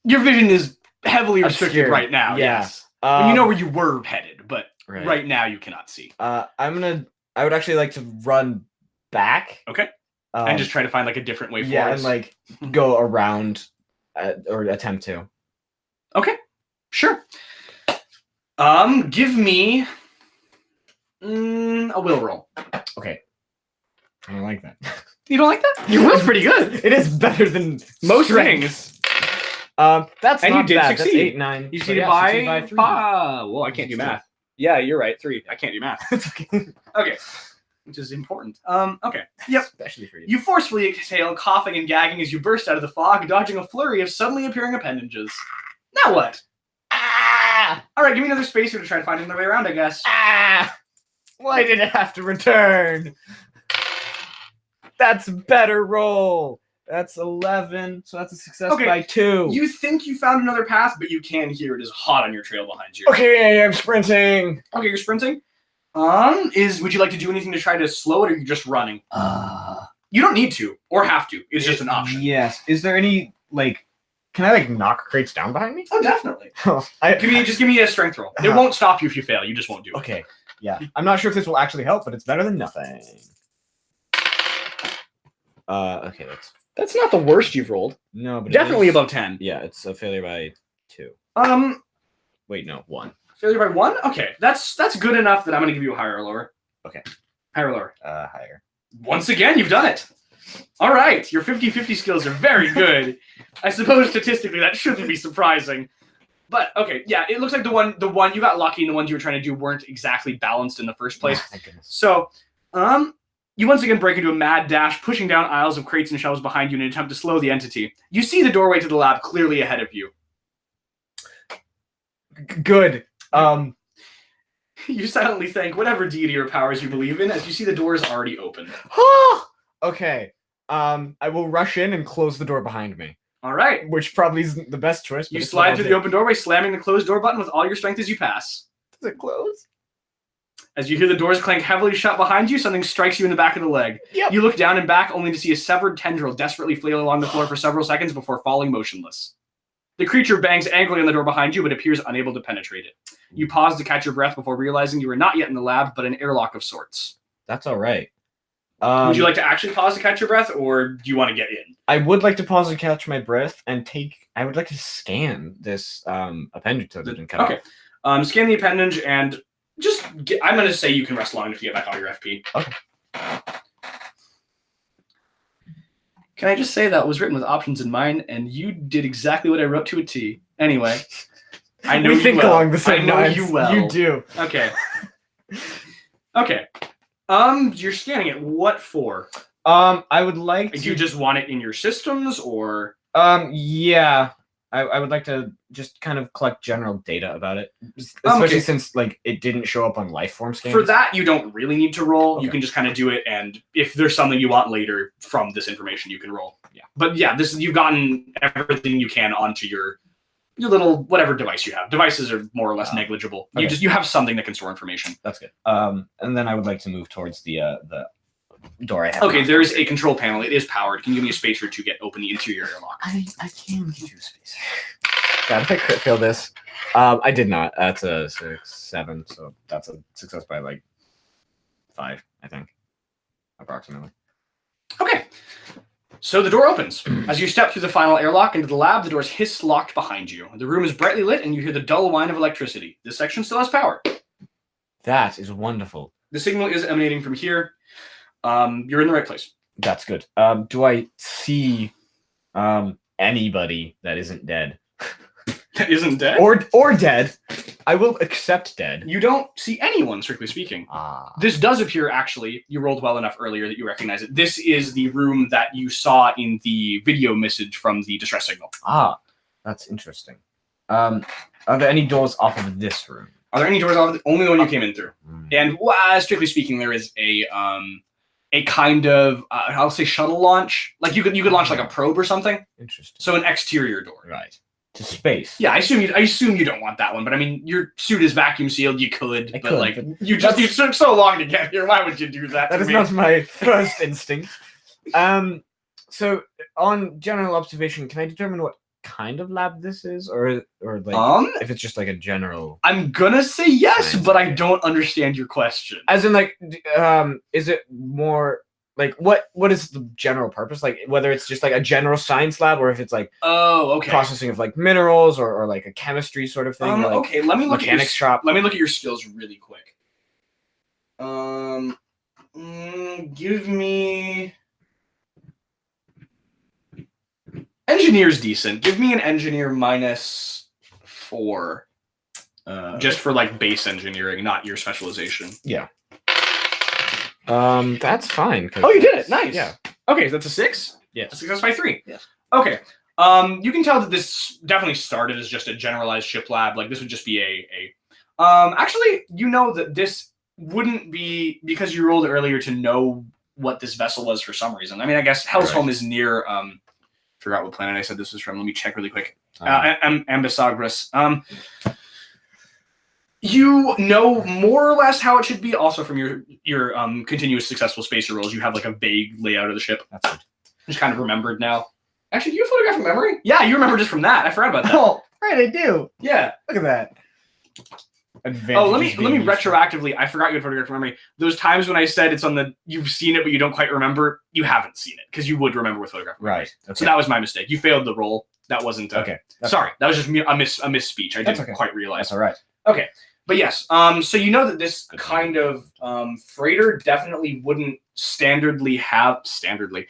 Your vision is heavily restricted obscured. right now. Yeah. Yes. You know where you were headed, but right now you cannot see. I would actually like to run back. Okay. And just try to find like a different way forward. Yeah, and like go around or attempt to. Okay. Sure. Give me a will roll. Okay. I don't like that. You don't like that? Your will's pretty good. It is better than most things. That's and not you did bad. succeed. That's 8, 9. You succeeded by 3. Well, I can't do math. Yeah, you're right. 3. I can't do math. It's okay. Okay. Which is important. Okay. Yep. Especially for you. You forcefully exhale, coughing and gagging as you burst out of the fog, dodging a flurry of suddenly appearing appendages. Now what? All right, give me another spacer to try to find another way around, I guess. Why did it have to return? That's a better roll. That's 11, so that's a success by 2. You think you found another path, but you can hear it is hot on your trail behind you. Okay, I'm sprinting. Okay, you're sprinting. Would you like to do anything to try to slow it, or are you just running? You don't need to or have to. It's just an option. Yes. Is there any like? Can I like knock crates down behind me? Oh, definitely. Just give me a strength roll. It won't stop you if you fail. You just won't do it. Okay. Yeah. I'm not sure if this will actually help, but it's better than nothing. Okay, that's not the worst you've rolled. No, but definitely above 10. Yeah, it's a failure by 2. Wait, no, 1. Failure by 1? Okay, that's good enough that I'm going to give you a higher or lower. Okay. Higher or lower? Higher. Once again, you've done it. All right, your 50-50 skills are very good. I suppose statistically that shouldn't be surprising. But okay, yeah, it looks like the one you got lucky and the ones you were trying to do weren't exactly balanced in the first place. Oh, thank goodness. So, you once again break into a mad dash, pushing down aisles of crates and shelves behind you in an attempt to slow the entity. You see the doorway to the lab clearly ahead of you. Good. You silently thank whatever deity or powers you believe in as you see the door is already open. Okay. I will rush in and close the door behind me. All right. Which probably isn't the best choice. But you slide through the open doorway, slamming the closed door button with all your strength as you pass. Does it close? As you hear the doors clank heavily shut behind you, something strikes you in the back of the leg. Yep. You look down and back only to see a severed tendril desperately flail along the floor for several seconds before falling motionless. The creature bangs angrily on the door behind you, but appears unable to penetrate it. You pause to catch your breath before realizing you are not yet in the lab, but an airlock of sorts. That's all right. Would you like to actually pause to catch your breath, or do you want to get in? I would like to pause and catch my breath and I would like to scan this appendage that has been cut off. Scan the appendage and just I'm going to say you can rest long enough to get back all your FP. Okay. Can I just say that was written with options in mind, and you did exactly what I wrote to a T. Anyway, I know we you think well. along the same lines. You well. You do. Okay. Okay. You're scanning it. What for? I would like to. Do you just want it in your systems, or? Yeah. I would like to just kind of collect general data about it, especially since like it didn't show up on life form scans. For that, you don't really need to roll. Okay. You can just kind of do it, and if there's something you want later from this information, you can roll. Yeah. But yeah, you've gotten everything you can onto your little whatever device you have. Devices are more or less negligible. Okay. You have something that can store information. That's good. And then I would like to move towards the door I have. Okay, there is a control panel. It is powered. Can you give me a spacer to get open the interior airlock? I can give you a space. God, if I crit fail this, I did not. That's a 6, 7, so that's a success by like 5, I think, approximately. Okay. So the door opens. As you step through the final airlock into the lab, the doors hiss locked behind you. The room is brightly lit, and you hear the dull whine of electricity. This section still has power. That is wonderful. The signal is emanating from here. You're in the right place. That's good. Do I see anybody that isn't dead? That isn't dead? Or dead. I will accept dead. You don't see anyone, strictly speaking. This does appear, actually, you rolled well enough earlier that you recognize it. This is the room that you saw in the video message from the distress signal. That's interesting. Are there any doors off of this room? Are there any doors off? Only the one you came in through. And strictly speaking, there is a kind of I'll say shuttle launch. Like you could launch like a probe or something. Interesting. So an exterior door. Right. To space. Yeah, I assume you don't want that one, but I mean your suit is vacuum sealed. You could, but you took so long to get here. Why would you do that? That is not my first instinct. So on general observation, can I determine what kind of lab this is, or like if it's just like a general? I'm gonna say yes, but I don't understand your question. As in, like, is it more like what is the general purpose? Like whether it's just like a general science lab, or if it's like processing of like minerals or like a chemistry sort of thing. Or, like, okay, let me look at mechanics shop. Let me look at your skills really quick. Give me. Engineer's decent. Give me an engineer -4. Just for like base engineering, not your specialization. Yeah. That's fine. Oh, you did it. Nice. Yeah. Okay, so that's a 6? Yes. A success by 3. Yes. Okay. You can tell that this definitely started as just a generalized ship lab. Like this would just be actually, you know that this wouldn't be because you rolled earlier to know what this vessel was for some reason. I mean, I guess Hellsholm is near forgot what planet I said this was from. Let me check really quick. Ambasagras. You know more or less how it should be. Also, from your continuous successful spacer rolls, you have like a vague layout of the ship. That's good. Just kind of remembered now. Actually, do you photograph from memory? Yeah, you remember just from that. I forgot about that. Oh, right, I do. Yeah. Look at that. Let me retroactively. I forgot you had photographed from memory. Those times when I said it's on the, you've seen it but you don't quite remember. You haven't seen it because you would remember with photograph. Right. Okay. So that was my mistake. You failed the roll. That wasn't okay. Sorry, that was just a misspeech. I didn't quite realize. That's all right. Okay, but yes. So you know that this kind of freighter definitely wouldn't the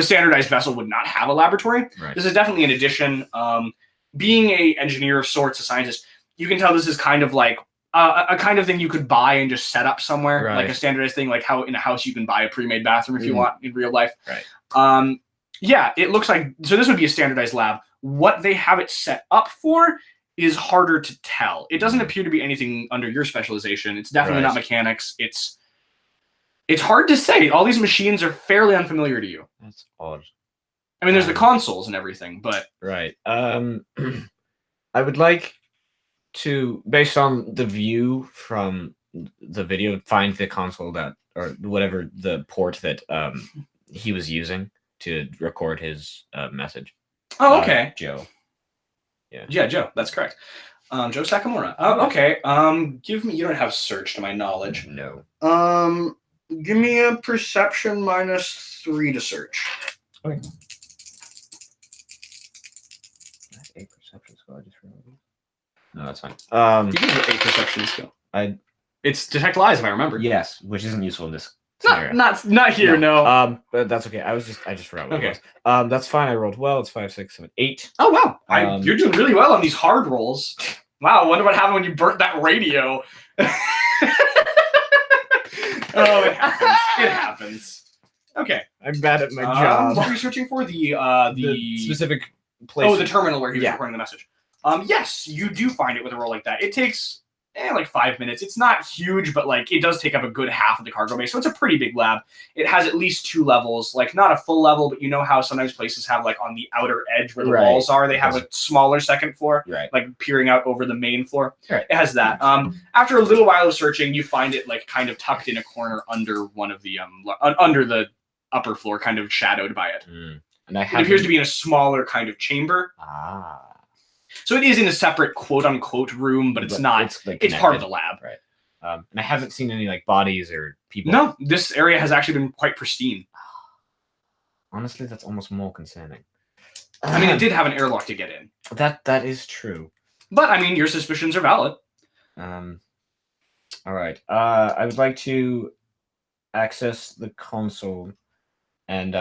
standardized vessel would not have a laboratory. Right. This is definitely an addition. Being a engineer of sorts, a scientist, you can tell this is kind of like a kind of thing you could buy and just set up somewhere, like a standardized thing, like how in a house you can buy a pre-made bathroom if you want in real life. Right. Yeah, it looks like, so this would be a standardized lab. What they have it set up for is harder to tell. It doesn't appear to be anything under your specialization. It's definitely not mechanics. It's hard to say. All these machines are fairly unfamiliar to you. That's odd. I mean, there's the consoles and everything, but... Right. I would like to, based on the view from the video, find the console that, or whatever the port that he was using to record his message. Oh, okay. Joe. Yeah, Joe. That's correct. Joe Sakamura. Okay. Give me. You don't have search, to my knowledge. No. Give me a perception -3 to search. Okay. That's a perception skill. I just remembered. No, that's fine. You can do a perception skill. It's detect lies, if I remember. Yes, which isn't useful in this scenario. Not here. No. But that's okay. I just forgot what it was. That's fine. I rolled well. It's 5, 6, 7, 8. Oh wow! You're doing really well on these hard rolls. Wow. I wonder what happened when you burnt that radio. Oh, it happens. It happens. Okay. I'm bad at my job. What were you searching for? The specific place. Oh, the terminal where he was Yeah. recording the message. Yes, you do find it with a roll like that. It takes like 5 minutes. It's not huge, but like it does take up a good half of the cargo bay, so it's a pretty big lab. It has at least 2 levels, like not a full level, but you know how sometimes places have like on the outer edge where the Right. walls are, they have a smaller second floor, Right. like peering out over the main floor. Right. It has that. After a little while of searching, you find it like kind of tucked in a corner under one of the under the upper floor, kind of shadowed by it. And it appears to be in a smaller kind of chamber. So it is in a separate quote-unquote room, but it's not. It's part of the lab. Right. And I haven't seen any like bodies or people. No, this area has actually been quite pristine. Honestly, that's almost more concerning. I mean, it did have an airlock to get in. That is true. But, I mean, your suspicions are valid. All right. I would like to access the console and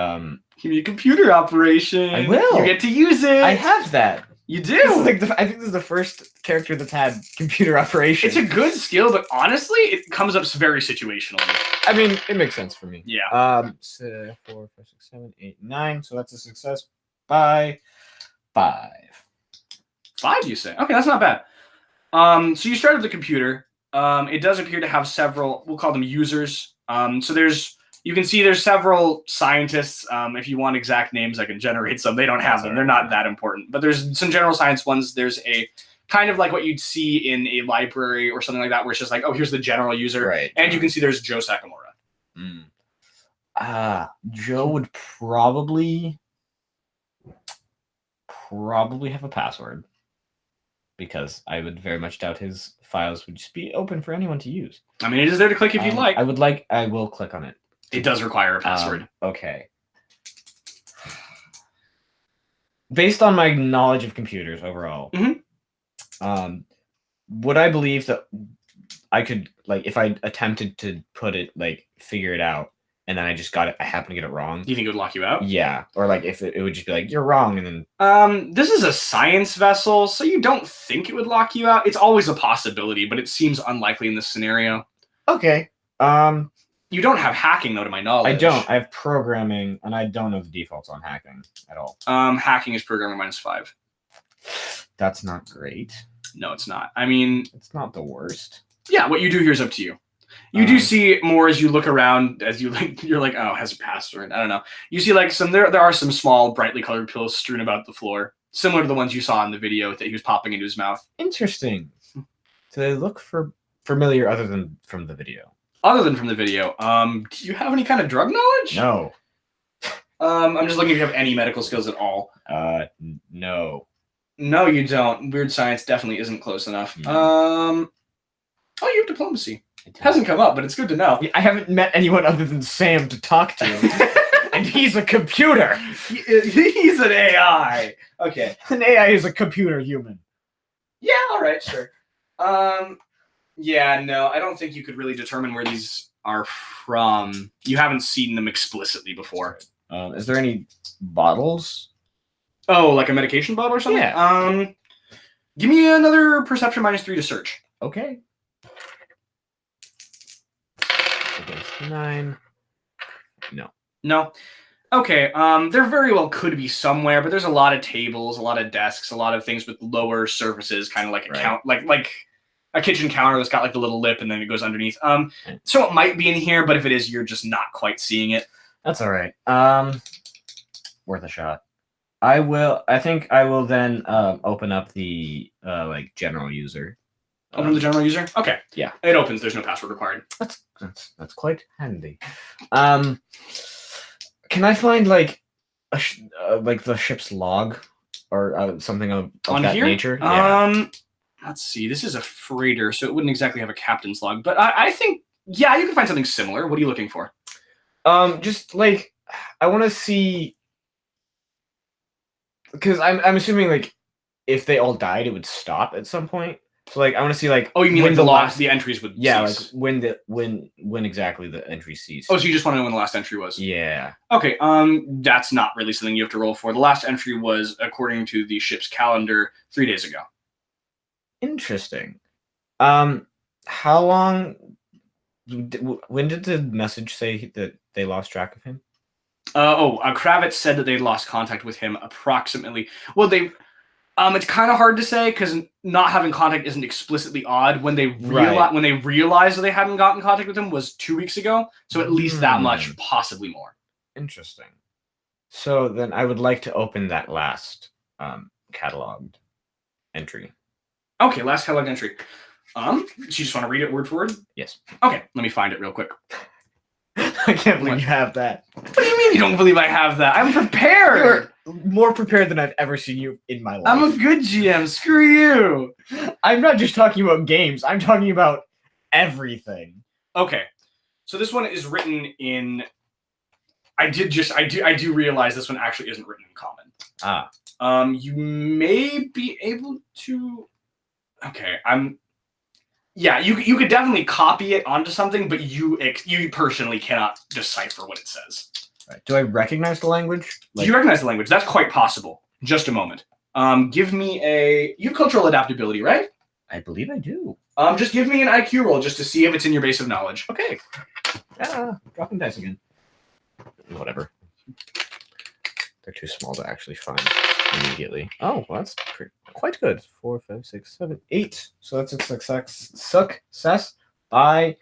give me a computer operation. I will. You get to use it. I have that. You do. I think this is the first character that's had computer operation. It's a good skill, but honestly, it comes up very situationally. I mean, it makes sense for me. Yeah. So 4, 5, 6, 7, 8, 9. So that's a success by 5. 5, you say? Okay, that's not bad. So you start up the computer. It does appear to have several, we'll call them users. So you can see there's several scientists. If you want exact names, I can generate some. They don't have them. They're not that important. But there's some general science ones. There's a kind of like what you'd see in a library or something like that, where it's just like, oh, here's the general user. Right. And you can see there's Joe Sakamura. Joe would probably have a password, because I would very much doubt his files would just be open for anyone to use. I mean, it is there to click if you'd like. I will click on it. It does require a password. Okay. Based on my knowledge of computers overall, would I believe that I could, like, if I attempted to put it, like, figure it out, and then I just got it, I happen to get it wrong? Do you think it would lock you out? Yeah. Or, like, if it would just be like, you're wrong, and then... This is a science vessel, so you don't think it would lock you out. It's always a possibility, but it seems unlikely in this scenario. Okay. You don't have hacking, though, to my knowledge. I don't. I have programming, and I don't know the defaults on hacking at all. Hacking is programming -5. That's not great. No, it's not. I mean... It's not the worst. Yeah, what you do here is up to you. You do see more as you look around, as you you're like, oh, it has a password. I don't know. You see like there are some small, brightly colored pills strewn about the floor, similar to the ones you saw in the video that he was popping into his mouth. Interesting. Do they look familiar other than from the video? Other than from the video, do you have any kind of drug knowledge? No. I'm just looking if you have any medical skills at all. No. No, you don't. Weird science definitely isn't close enough. Oh, you have diplomacy. It hasn't come up, but it's good to know. I haven't met anyone other than Sam to talk to. And he's a computer. He's an AI. Okay. An AI is a computer human. Yeah, all right, sure. Yeah, no, I don't think you could really determine where these are from. You haven't seen them explicitly before. Is there any bottles? Oh, like a medication bottle or something? Yeah. Give me another perception -3 to search. Okay. 9. No. Okay. There very well could be somewhere, but there's a lot of tables, a lot of desks, a lot of things with lower surfaces, kind of like like a kitchen counter that's got like the little lip and then it goes underneath. So it might be in here, but if it is, you're just not quite seeing it. That's all right. Worth a shot. I think I will then open up the like general user. Open the general user? Okay. Yeah. It opens. There's no password required. That's quite handy. Can I find like like the ship's log or something of that nature? Yeah. Let's see. This is a freighter, so it wouldn't exactly have a captain's log, but I think yeah, you can find something similar. What are you looking for? Just like I want to see, because I'm assuming like if they all died, it would stop at some point. So like I want to see like, oh, you mean when like the entries would cease. Like when exactly the entry ceased. Oh, so you just want to know when the last entry was? Yeah. Okay. That's not really something you have to roll for. The last entry was, according to the ship's calendar, 3 days ago. Interesting. How long? When did the message say that they lost track of him? Kravitz said that they lost contact with him approximately. Well, it's kind of hard to say because not having contact isn't explicitly odd. When they realized that they hadn't gotten contact with him was 2 weeks ago, so at least that much, possibly more. Interesting. So then I would like to open that last cataloged entry. Okay, last cataloged entry. So you just want to read it word for word? Yes. Okay, let me find it real quick. I can't believe you have that. What do you mean you don't believe I have that? I'm prepared. You're more prepared than I've ever seen you in my life. I'm a good GM. Screw you. I'm not just talking about games. I'm talking about everything. Okay, so this one is written in. I do realize this one actually isn't written in common. You may be able to. Okay, Yeah, you could definitely copy it onto something, but you personally cannot decipher what it says. Right. Do I recognize the language? Do you recognize the language? That's quite possible. Just a moment. Give me you have cultural adaptability, right? I believe I do. Just give me an IQ roll just to see if it's in your base of knowledge. Okay. Dropping dice again. Whatever. They're too small to actually find immediately. Oh, well, that's quite good. 4, 5, 6, 7, 8. So that's a success by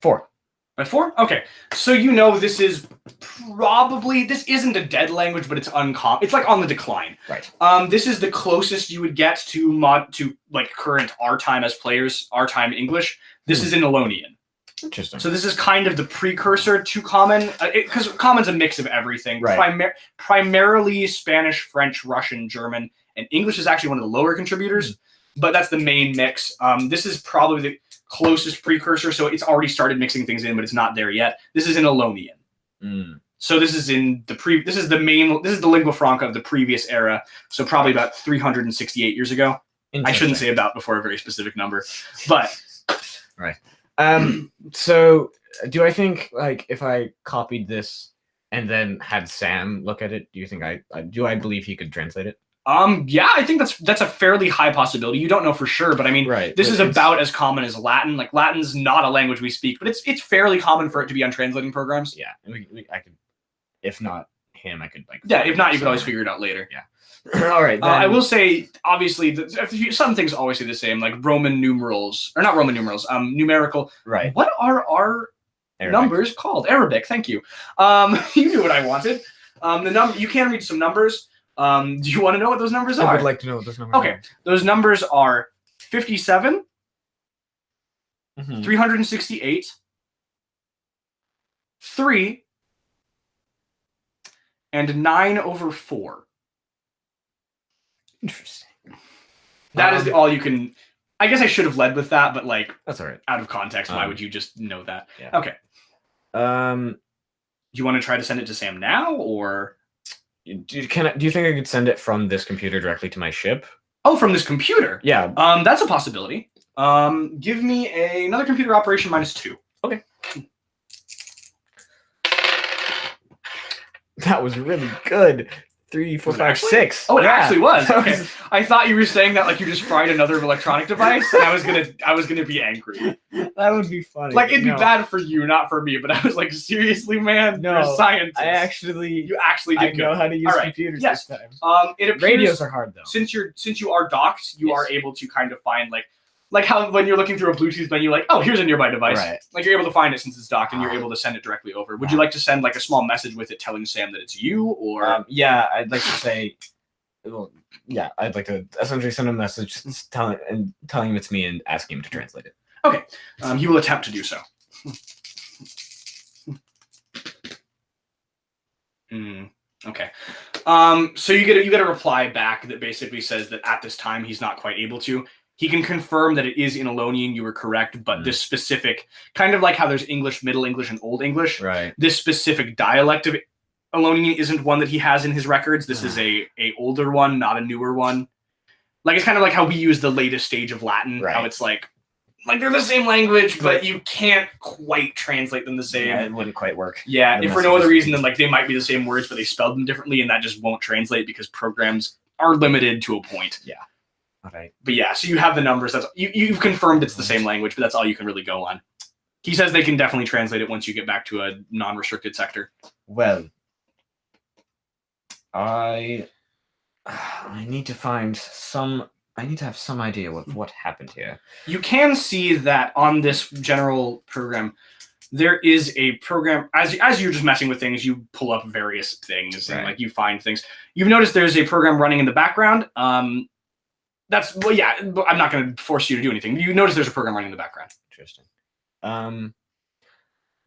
4. By 4? Okay. So you know this is this isn't a dead language, but it's uncommon. It's like on the decline. Right. This is the closest you would get to like current our time as players, our time English. This is in Elonian. Interesting. So this is kind of the precursor to Common, because Common's a mix of everything. Right. Primarily Spanish, French, Russian, German, and English is actually one of the lower contributors, but that's the main mix. This is probably the closest precursor, so it's already started mixing things in, but it's not there yet. This is in Elonian. So this is in this is the lingua franca of the previous era, so probably about 368 years ago. I shouldn't say about before a very specific number, but right. So do I think, like, if I copied this and then had Sam look at it, do you think I believe he could translate it? Yeah, I think that's a fairly high possibility. You don't know for sure, but I mean, this is about as common as Latin. Like, Latin's not a language we speak, but it's fairly common for it to be on translating programs. Yeah, and I could, if not him, I could like. Yeah, if not, you could always figure it out later. Yeah. All right. I will say, obviously, some things always say the same, like Roman numerals, or not Roman numerals, numerical. Right. What are our numbers called? Arabic. Thank you. You knew what I wanted. You can read some numbers. Do you want to know what those numbers are? I would like to know what those numbers are. Okay. Those numbers are 57, 368, 3, and 9/4. Interesting. That is all you can. I guess I should have led with that, but like that's all right. Out of context, why would you just know that? Yeah. Okay. Do you want to try to send it to Sam now, or do you think I could send it from this computer directly to my ship? Oh, from this computer? Yeah. That's a possibility. Give me another computer operation -2. Okay. That was really good. 3, 4, 5, 6. Oh, it actually was. Okay. I thought you were saying that like you just fried another electronic device, and I was gonna be angry. That would be funny. Like, it'd be bad for you, not for me. But I was like, seriously, man, you're a scientist. You actually did know how to use computers this time. It appears, radios are hard though. Since you are docked, you are able to kind of find like how when you're looking through a Bluetooth menu, like, oh, here's a nearby device. Right. Like, you're able to find it since it's docked, and you're able to send it directly over. Would you like to send like a small message with it telling Sam that it's you, or? Yeah, I'd like to say, well, yeah, I'd like to essentially send a message telling him it's me and asking him to translate it. Okay, he will attempt to do so. Okay. So you get a reply back that basically says that at this time he's not quite able to. He can confirm that it is in Elonian, you were correct, but this specific, kind of like how there's English, Middle English, and Old English, right? This specific dialect of Elonian isn't one that he has in his records. This is a older one, not a newer one. Like, it's kind of like how we use the latest stage of Latin, how it's like they're the same language, but you can't quite translate them the same. Yeah, it wouldn't quite work. Yeah, if for no other reason than like they might be the same words, but they spelled them differently, and that just won't translate because programs are limited to a point. Yeah. Okay. But yeah, so you have the numbers. That's you've confirmed it's the same language, but that's all you can really go on. He says they can definitely translate it once you get back to a non-restricted sector. Well, I need to find some. I need to have some idea of what happened here. You can see that on this general program, there is a program. As you're just messing with things, you pull up various things and like you find things. You've noticed there's a program running in the background. That's well, yeah. I'm not going to force you to do anything. You notice there's a program running in the background. Interesting.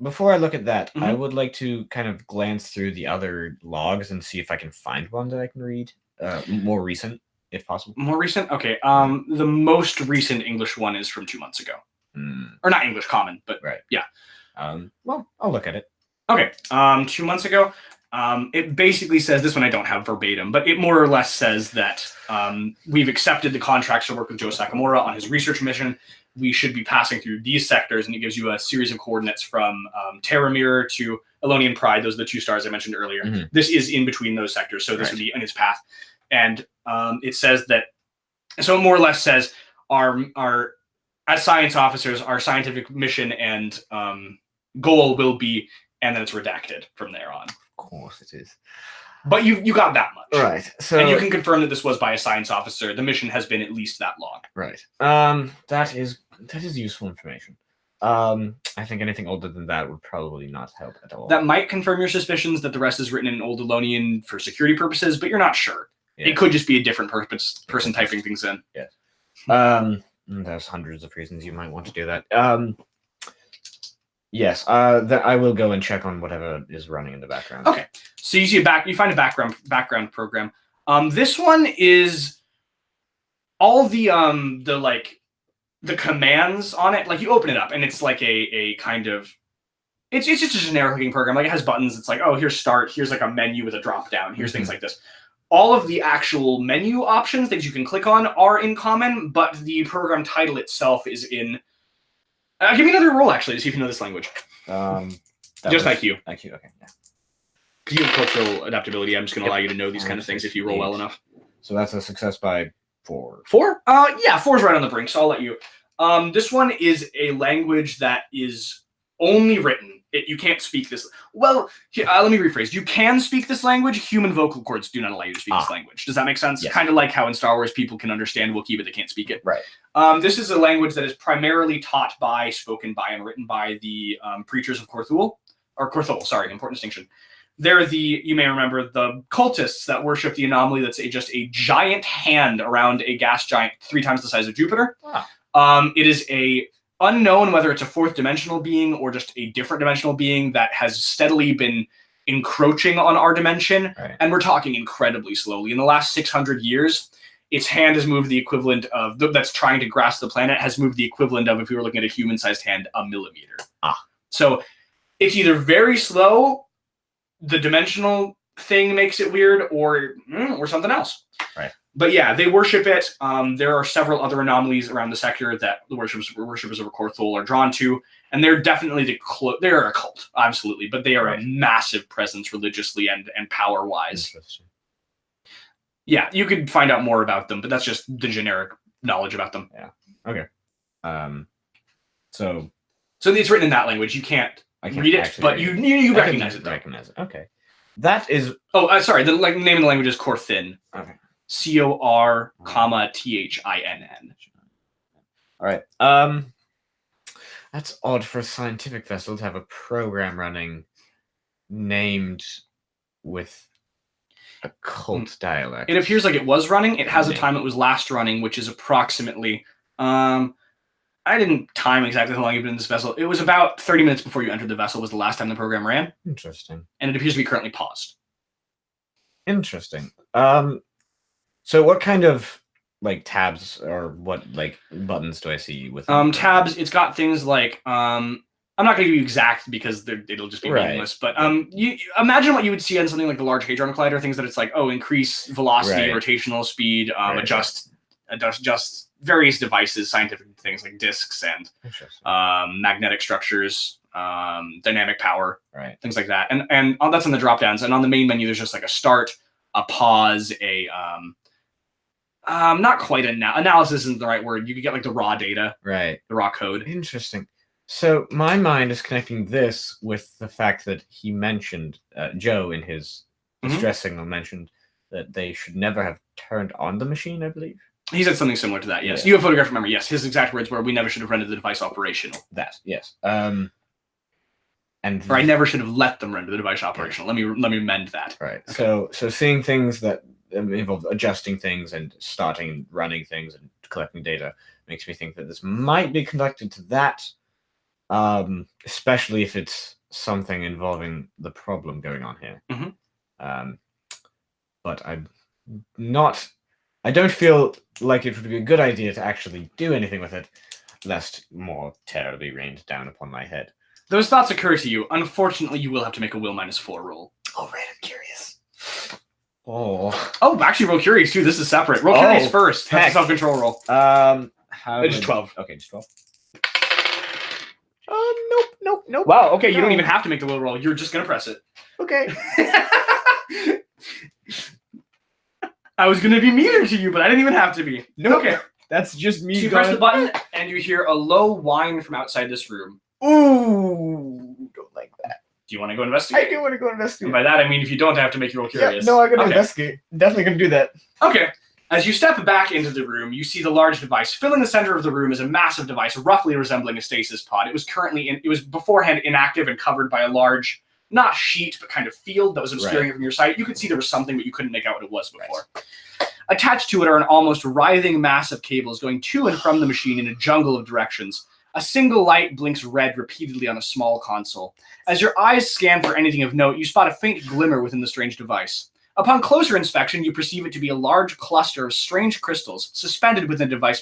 Before I look at that, I would like to kind of glance through the other logs and see if I can find one that I can read. More recent, if possible. More recent? Okay. The most recent English one is from 2 months ago. Or not English Common, but yeah. Well, I'll look at it. Okay. 2 months ago, it basically says, this one I don't have verbatim, but it more or less says that we've accepted the contracts to work with Joe Sakamura on his research mission. We should be passing through these sectors, and it gives you a series of coordinates from Terra Mirror to Elonian Pride. Those are the 2 stars I mentioned earlier. This is in between those sectors, so this would be in its path. And it says that, so it more or less says our as science officers, our scientific mission and goal will be, and then it's redacted from there on. Of course it is. But you got that much. Right. So, and you can confirm that this was by a science officer. The mission has been at least that long. Right. That is useful information. I think anything older than that would probably not help at all. That might confirm your suspicions that the rest is written in Old Elonian for security purposes, but you're not sure. Yeah. It could just be a different person typing things in. Yes. There's hundreds of reasons you might want to do that. Yes. I will go and check on whatever is running in the background. Okay. So you see you find a background program. This one is all the commands on it. Like you open it up and it's like a kind of it's just a generic looking program. Like it has buttons. It's like, oh, here's start. Here's like a menu with a drop down. Here's things like this. All of the actual menu options that you can click on are in common, but the program title itself is in. Give me another roll actually to see if you know this language. Just IQ. IQ. Okay. Yeah. Because you have cultural adaptability, I'm just going to allow you to know these kind of things if you roll well enough. So that's a success by 4. 4? Yeah, 4's right on the brink, so I'll let you. This one is a language that is only written. You can't speak this. Well, let me rephrase. You can speak this language. Human vocal cords do not allow you to speak this language. Does that make sense? Yes. Kind of like how in Star Wars people can understand Wookiee, but they can't speak it. Right. This is a language that is primarily taught by, spoken by, and written by the preachers of Korthul. Or Korthul, sorry, important distinction. They're you may remember, the cultists that worship the anomaly that's just a giant hand around a gas giant 3 times the size of Jupiter. Wow. It is unknown whether it's a 4th dimensional being or just a different dimensional being that has steadily been encroaching on our dimension. Right. And we're talking incredibly slowly. In the last 600 years, its hand has moved the equivalent of, that's trying to grasp the planet, has moved the equivalent of, if we were looking at a human-sized hand, a millimeter. So it's either very slow, the dimensional thing makes it weird, or something else. Right. But yeah, they worship it. There are several other anomalies around the sector that the worshippers of Korthul are drawn to, and they're definitely they're a cult, absolutely, but they are a massive presence religiously and power-wise. Yeah, you could find out more about them, but that's just the generic knowledge about them. Yeah. Okay. So it's written in that language. You can't read it, but you recognize it. Recognize it. Okay. That is. Oh, sorry. The name of the language is Korthin. Okay. COR, THINN. All right. That's odd for a scientific vessel to have a program running named with a cult dialect. It appears like it was running. It has a time it was last running, which is approximately. I didn't time exactly how long you've been in this vessel. It was about 30 minutes before you entered the vessel was the last time the program ran. Interesting. And it appears to be currently paused. Interesting. So what kind of tabs or what buttons do I see with tabs? It's got things like I'm not going to give you exact because it'll just be meaningless. But you imagine what you would see on something like the Large Hadron Collider. Things that it's like, increase velocity, rotational speed, adjust various devices, scientific things like disks and magnetic structures, dynamic power, things like that. And that's on the drop downs. And on the main menu, there's just like a start, a pause, not quite analysis isn't the right word. You could get like the raw data, the raw code. Interesting. So my mind is connecting this with the fact that he mentioned Joe in his distress signal mentioned that they should never have turned on the machine, I believe. He said something similar to that, yes. Yeah. You have photographic memory, yes. His exact words were, we never should have rendered the device operational. That, yes. Or I never should have let them render the device operational. Let me amend that. Right. Okay. So seeing things that involve adjusting things and starting and running things and collecting data makes me think that this might be connected to that, especially if it's something involving the problem going on here. But I'm not. I don't feel like it would be a good idea to actually do anything with it, lest more terror be rained down upon my head. Those thoughts occur to you. Unfortunately, you will have to make a will -4 roll. Oh, right, I'm curious. Oh, actually, roll curious too. This is separate. Roll curious first. That's a self-control roll. Just 12. Okay, just 12. Nope. Wow. Okay, you don't even have to make the will roll. You're just gonna press it. Okay. I was gonna be meaner to you, but I didn't even have to be. Nope. Okay. That's just me. So you press the button, and you hear a low whine from outside this room. Ooh, don't like that. Do you want to go investigate? I do want to go investigate. And by that, I mean if you don't have to make your roll curious. Yeah, no, I'm going to investigate. Definitely going to do that. Okay. As you step back into the room, you see the large device. Filling the center of the room is a massive device, roughly resembling a stasis pod. It was beforehand inactive and covered by a large, not sheet, but kind of field that was obscuring it from your sight. You could see there was something, but you couldn't make out what it was before. Attached to it are an almost writhing mass of cables going to and from the machine in a jungle of directions. A single light blinks red repeatedly on a small console. As your eyes scan for anything of note, you spot a faint glimmer within the strange device. Upon closer inspection, you perceive it to be a large cluster of strange crystals suspended within the device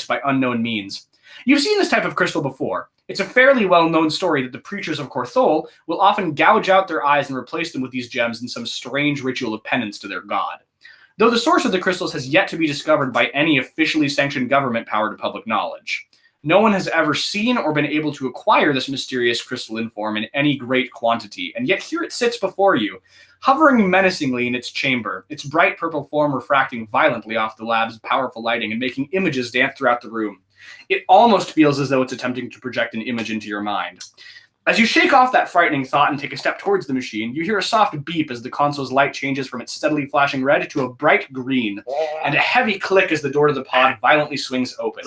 by unknown means. You've seen this type of crystal before. It's a fairly well-known story that the preachers of Korthol will often gouge out their eyes and replace them with these gems in some strange ritual of penance to their god. Though the source of the crystals has yet to be discovered by any officially sanctioned government power to public knowledge. No one has ever seen or been able to acquire this mysterious crystalline form in any great quantity, and yet here it sits before you, hovering menacingly in its chamber, its bright purple form refracting violently off the lab's powerful lighting and making images dance throughout the room. It almost feels as though it's attempting to project an image into your mind. As you shake off that frightening thought and take a step towards the machine, you hear a soft beep as the console's light changes from its steadily flashing red to a bright green, and a heavy click as the door to the pod violently swings open.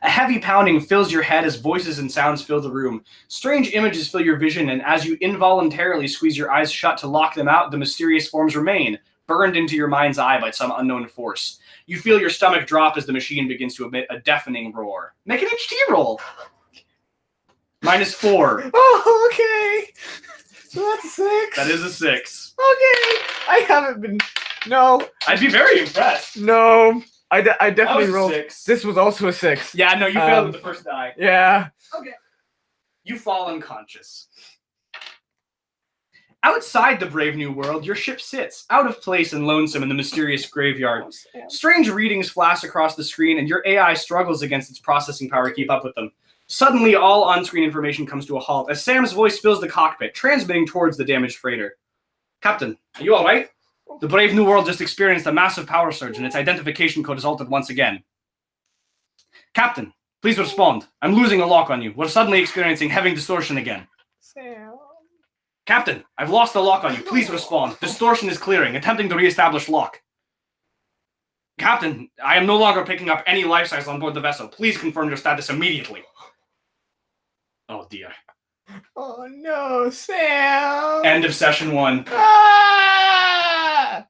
A heavy pounding fills your head as voices and sounds fill the room. Strange images fill your vision, and as you involuntarily squeeze your eyes shut to lock them out, the mysterious forms remain, burned into your mind's eye by some unknown force. You feel your stomach drop as the machine begins to emit a deafening roar. Make an HT roll! -4. Oh, okay. So that's a 6. That is a 6. Okay. I haven't been... No. I'd be very impressed. No. I definitely rolled... 6. This was also a 6. Yeah, no, you failed with the first die. Yeah. Okay. You fall unconscious. Outside the brave new world, your ship sits, out of place and lonesome in the mysterious graveyard. Strange readings flash across the screen, and your AI struggles against its processing power to keep up with them. Suddenly, all on-screen information comes to a halt as Sam's voice fills the cockpit, transmitting towards the damaged freighter. Captain, are you all right? The brave new world just experienced a massive power surge, and its identification code is altered once again. Captain, please respond. I'm losing a lock on you. We're suddenly experiencing heavy distortion again. Sam. Captain, I've lost the lock on you. Please respond. Distortion is clearing. Attempting to re-establish lock. Captain, I am no longer picking up any life signs on board the vessel. Please confirm your status immediately. Oh, dear. Oh, no, Sam. End of session 1. Ah!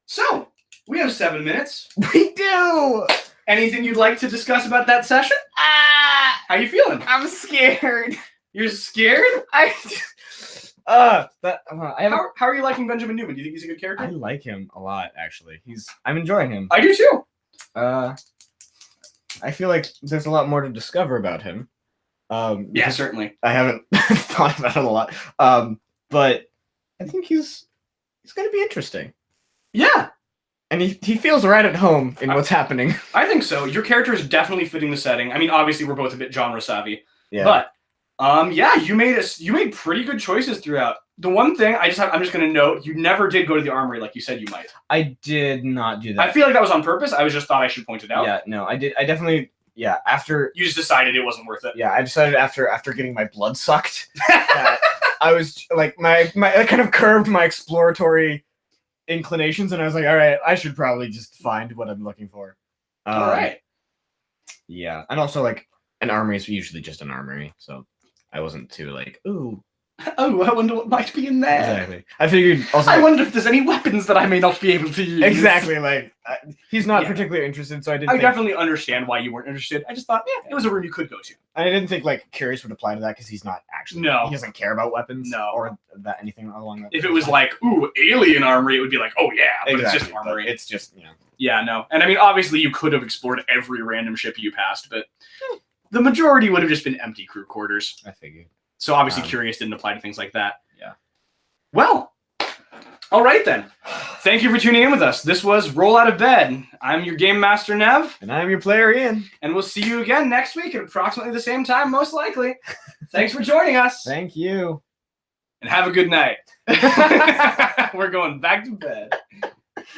So, we have 7 minutes. We do. Anything you'd like to discuss about that session? Ah! How you feeling? I'm scared. You're scared? How How are you liking Benjamin Newman? Do you think he's a good character? I like him a lot, actually. I'm enjoying him. I do too. I feel like there's a lot more to discover about him. Yeah, certainly. I haven't thought about it a lot. But I think he's going to be interesting. Yeah. And he feels right at home in what's happening. I think so. Your character is definitely fitting the setting. I mean, obviously we're both a bit genre savvy. Yeah. But yeah, you made pretty good choices throughout. The one thing I'm just going to note, you never did go to the armory like you said you might. I did not do that. I feel like that was on purpose. I just thought I should point it out. Yeah, no, I did. I definitely yeah, after You just decided it wasn't worth it. yeah, I decided after getting my blood sucked, that I was like my I kind of curbed my exploratory inclinations, and I was like, all right, I should probably just find what I'm looking for. All right. Yeah, and also like an armory is usually just an armory, so I wasn't too like, ooh. Oh, I wonder what might be in there. Exactly. I figured also. I wonder if there's any weapons that I may not be able to use. Exactly. Like he's not Yeah. particularly interested, so I didn't. I think, definitely understand why you weren't interested. I just thought, yeah, it was a room you could go to. I didn't think like curious would apply to that because he's not actually. No. He doesn't care about weapons. No. Or that anything along that. If it was like, ooh, alien armory, it would be like, oh yeah, but exactly, it's just armory. It's just Yeah, no. And I mean, obviously, you could have explored every random ship you passed, but the majority would have just been empty crew quarters. I figured. So obviously, curious didn't apply to things like that. Yeah. Well, all right then. Thank you for tuning in with us. This was Roll Out of Bed. I'm your Game Master, Nev. And I'm your player, Ian. And we'll see you again next week at approximately the same time, most likely. Thanks for joining us. Thank you. And have a good night. We're going back to bed.